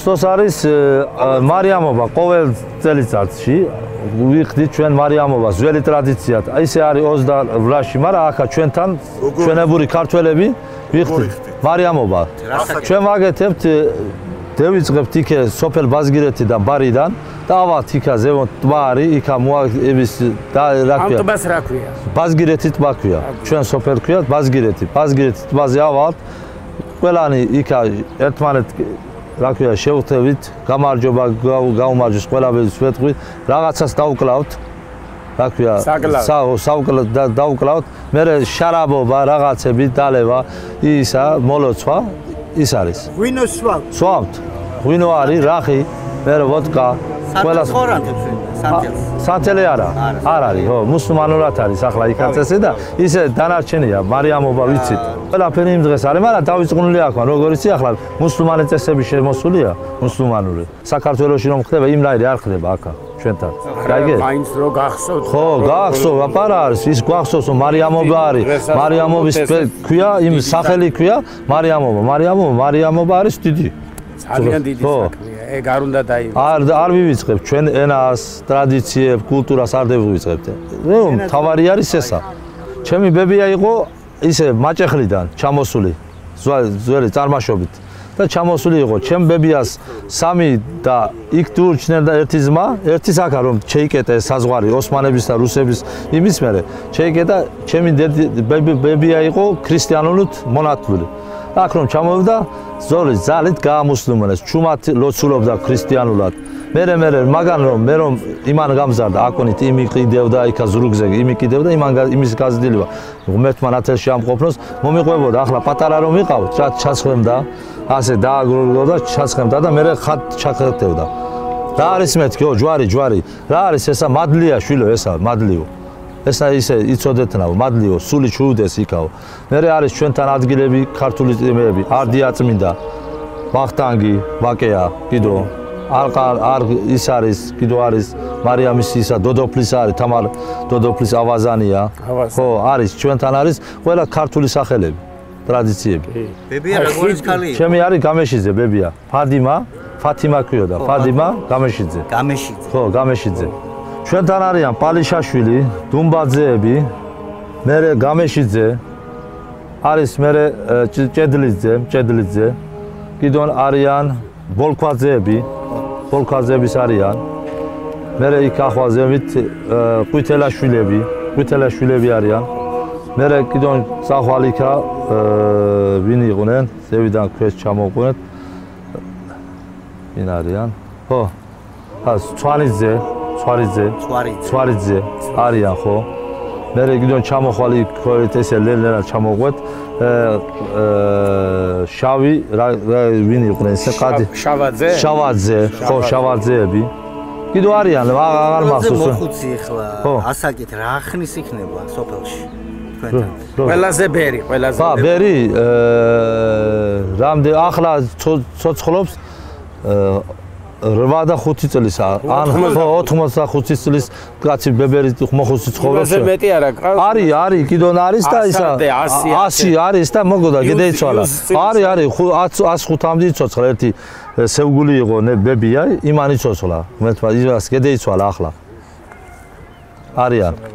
აგვისტოს არის მარიამობა ყოველ წელიწადში ვიხდით ჩვენ მარიამობას ძველი ტრადიციად. ისე არის 28-ში, მაგრამ ახლა ჩვენთან ჩვენებური ქართველები ვიხდით მარიამობა. ჩვენ ვაკეთებთ დევიწყებთ იქ სოფელ ბაზგირეთიდან ბარიდან და ავალთ იქა ზემოთ ტბა არის იქა მოაების და რა ქვია ამ ტბას რა ქვია ბაზგირეთი ტბა ქვია ჩვენ სოფელ ქვია ბაზგირეთი ტბაზე ავალთ ყველანი იქა ერთმანეთ რა ქვია შევხვდებით გამარჯობა გაუმარჯოს ყველაფერს ვეთქვით რაღაცას დაუკლავთ რა ქვია დაუკლავთ მე შარაბობა რაღაცები დალევა ისა მოლოცვა ის არის ღვინო სვავთ ღვინო არის რახი მე ვოდკა ყველა სანთელი არა არის ხო მუსლიმანურად არის ახლა იქ აწესე და ისე დანარჩენია მარიამობა ვიცით ყველაფერი იმ დღეს არის მაგრამ დავიწყნული აქვს როგორ იცი ახლა მუსლიმანი წესები შემოსულია მუსლიმანური საქართველოში რომ ხდება იმნაირი არ ხდება აქ ჩვენთან გაიგე მაინც რო გახსოვთ ხო გახსოვ აპარა არის ის გახსოვს რომ მარიამობა არის მარიამობის ქვია იმ სახელი ქვია მარიამობა არის დიდი ძალიან დიდი საქმეა ეგ არ უნდა დაივიწყოთ არ ვივიწყებ ჩვენ ენას ტრადიციებს კულტურას არ დავივიწყებთ რომ თავარი არის ესა ჩემი ბებია იყო ისე მაჭეხლიდან ჩამოსული ძველი წარმოშობით და ჩამოსული იყო ჩემ ბებიას სამი და იქ დურჩნენ და ერთი ძმა ერთი საკა რომ შეიკეტა საზღვარი ოსმანების და რუსების იმის მერე შეიკეტა ჩემი ბებია იყო ქრისტიანულად მონათლული აქ რომ ჩამოვიდა ზოლის ძალით გაამუსლიმანეს ჩუმად ლოცულობდა ქრისტიანულად მე მაგან რომ იმან გამზარდა აკონით იმიყიდევდა იქა ზრუგზე იმიყიდევდა იმის გაზრდილება ღმერთმა ნათელში ამყოფნოს მომიყვებოდა ახლა პატარა რომ ვიყავ ჩასხმდა ასე დააგროვდა ჩასხმდა და მე ხად ჩახერტევდა რა არის მეთქი ჯვარი რა არის ესა მადლია შვილო ესა მადლიო ესა ისე იცოდეთნაო მადლიო სული ჩუდეს იქაო მე არის ჩვენთან ადგილები ქართული წიმეები არდია წმინდა ვახტანგი ვაკეა კიდო არ ის არის კიდო არის მარიამის ისა დოდოფლის არის თამარ დოდოფლის ავაზანია ხო არის ჩვენთან არის ყველა ქართული სახელები ტრადიციები ბებია როგორიც ქალია ჩემი არის გამეშიძე ბებია ფათიმა ქვიოდა ფადიმა გამეშიძე ხო გამეშიძე ჩვენთან არიან პალიშაშვილი დუმბაძეები მე გამეშიძე არის მე ჭედლიძე კიდონ არიან ბოლქვაძეების არიან მე იქ ახვალზევით ყვითელაშვილები არიან მე კიდონ წახვალიქა ვინ იყვნენ ზევიდან ქვეშ ჩამოვყვნენ ვინ არიან ხო ცვარიძე არიან ხო მე კიდონ ჩამოხვალ იქ ესე ლელელა ჩამოყვეთ შავი ვინ იყვნენ ესე ყადი შავაძე ხო შავაძეები კიდო არიან აღარ მახსოვს მოხუცი ახლა ასაკით რა ხნის იქნება სოფელში ყველაზე ბერი ბერი რამდენ ახლა ცოცხლობს 85 წელისა ან 85 წლის კაცი ბებერი მოხუცი ცხოვრობს მეტი არა არის კიდონ არის და ისა 100 არის და მოგოდა გედეიცვალა არის 105-მდე იცოცხლა ერთი სევგული იყო ბებია იმან იცოცხლა მეთქვა ის გედეიცვალა ახლა არიან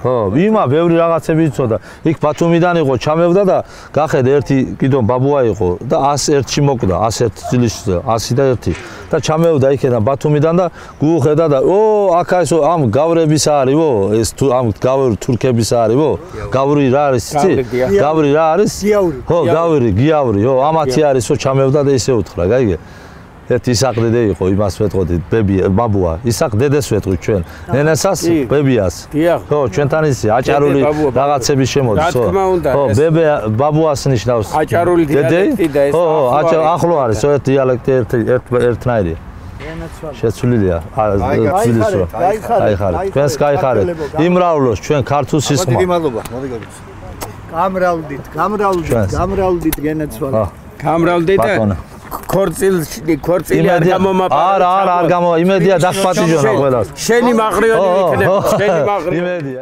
ხო იმა ბევრი რაღაცები იცოდა იქ ბათუმიდან იყო ჩამევდა და გახედა ერთი კიდონ ბაბუა იყო და 101-ში მოკვდა 101 წლის 100 და 1 და ჩამევდა იქიდან ბათუმიდან და გუხედა და აქ ესო ამ გავრების არისო ეს ამ თურქების არისო გავრი რა არის იცი გავრი რა არის ხო გიავრი ხო ამათი არისო ჩამევდა და ისე უთხრა გაიგე ერთი ისაყ დედე იყო იმას ვეტყოდი ბაბუა ისაყ დედეს ვეტყვი ჩვენ ნენასას ბებიას ხო ჩვენთან ისე აჭარული რაღაცები შემოდის ხო ბაბუას ნიშნავს აჭარული დიალექტი და ეს ახლო არის ერთ დიალექტი ერთნაირი შეცვლილია გაიხარეთ თქვენს გაიხარეთ იმრავლოს ჩვენ ქართულ სისხლმა მადლობა მოდი გამრავლდით გენაცვალა გამრავლდით ქორწილი არ გამომაპარა არა არ გამომა იმედია დახპატიჟონა ყველას შენი მაყრიონი იქნება შენი მაყრიონი იმედია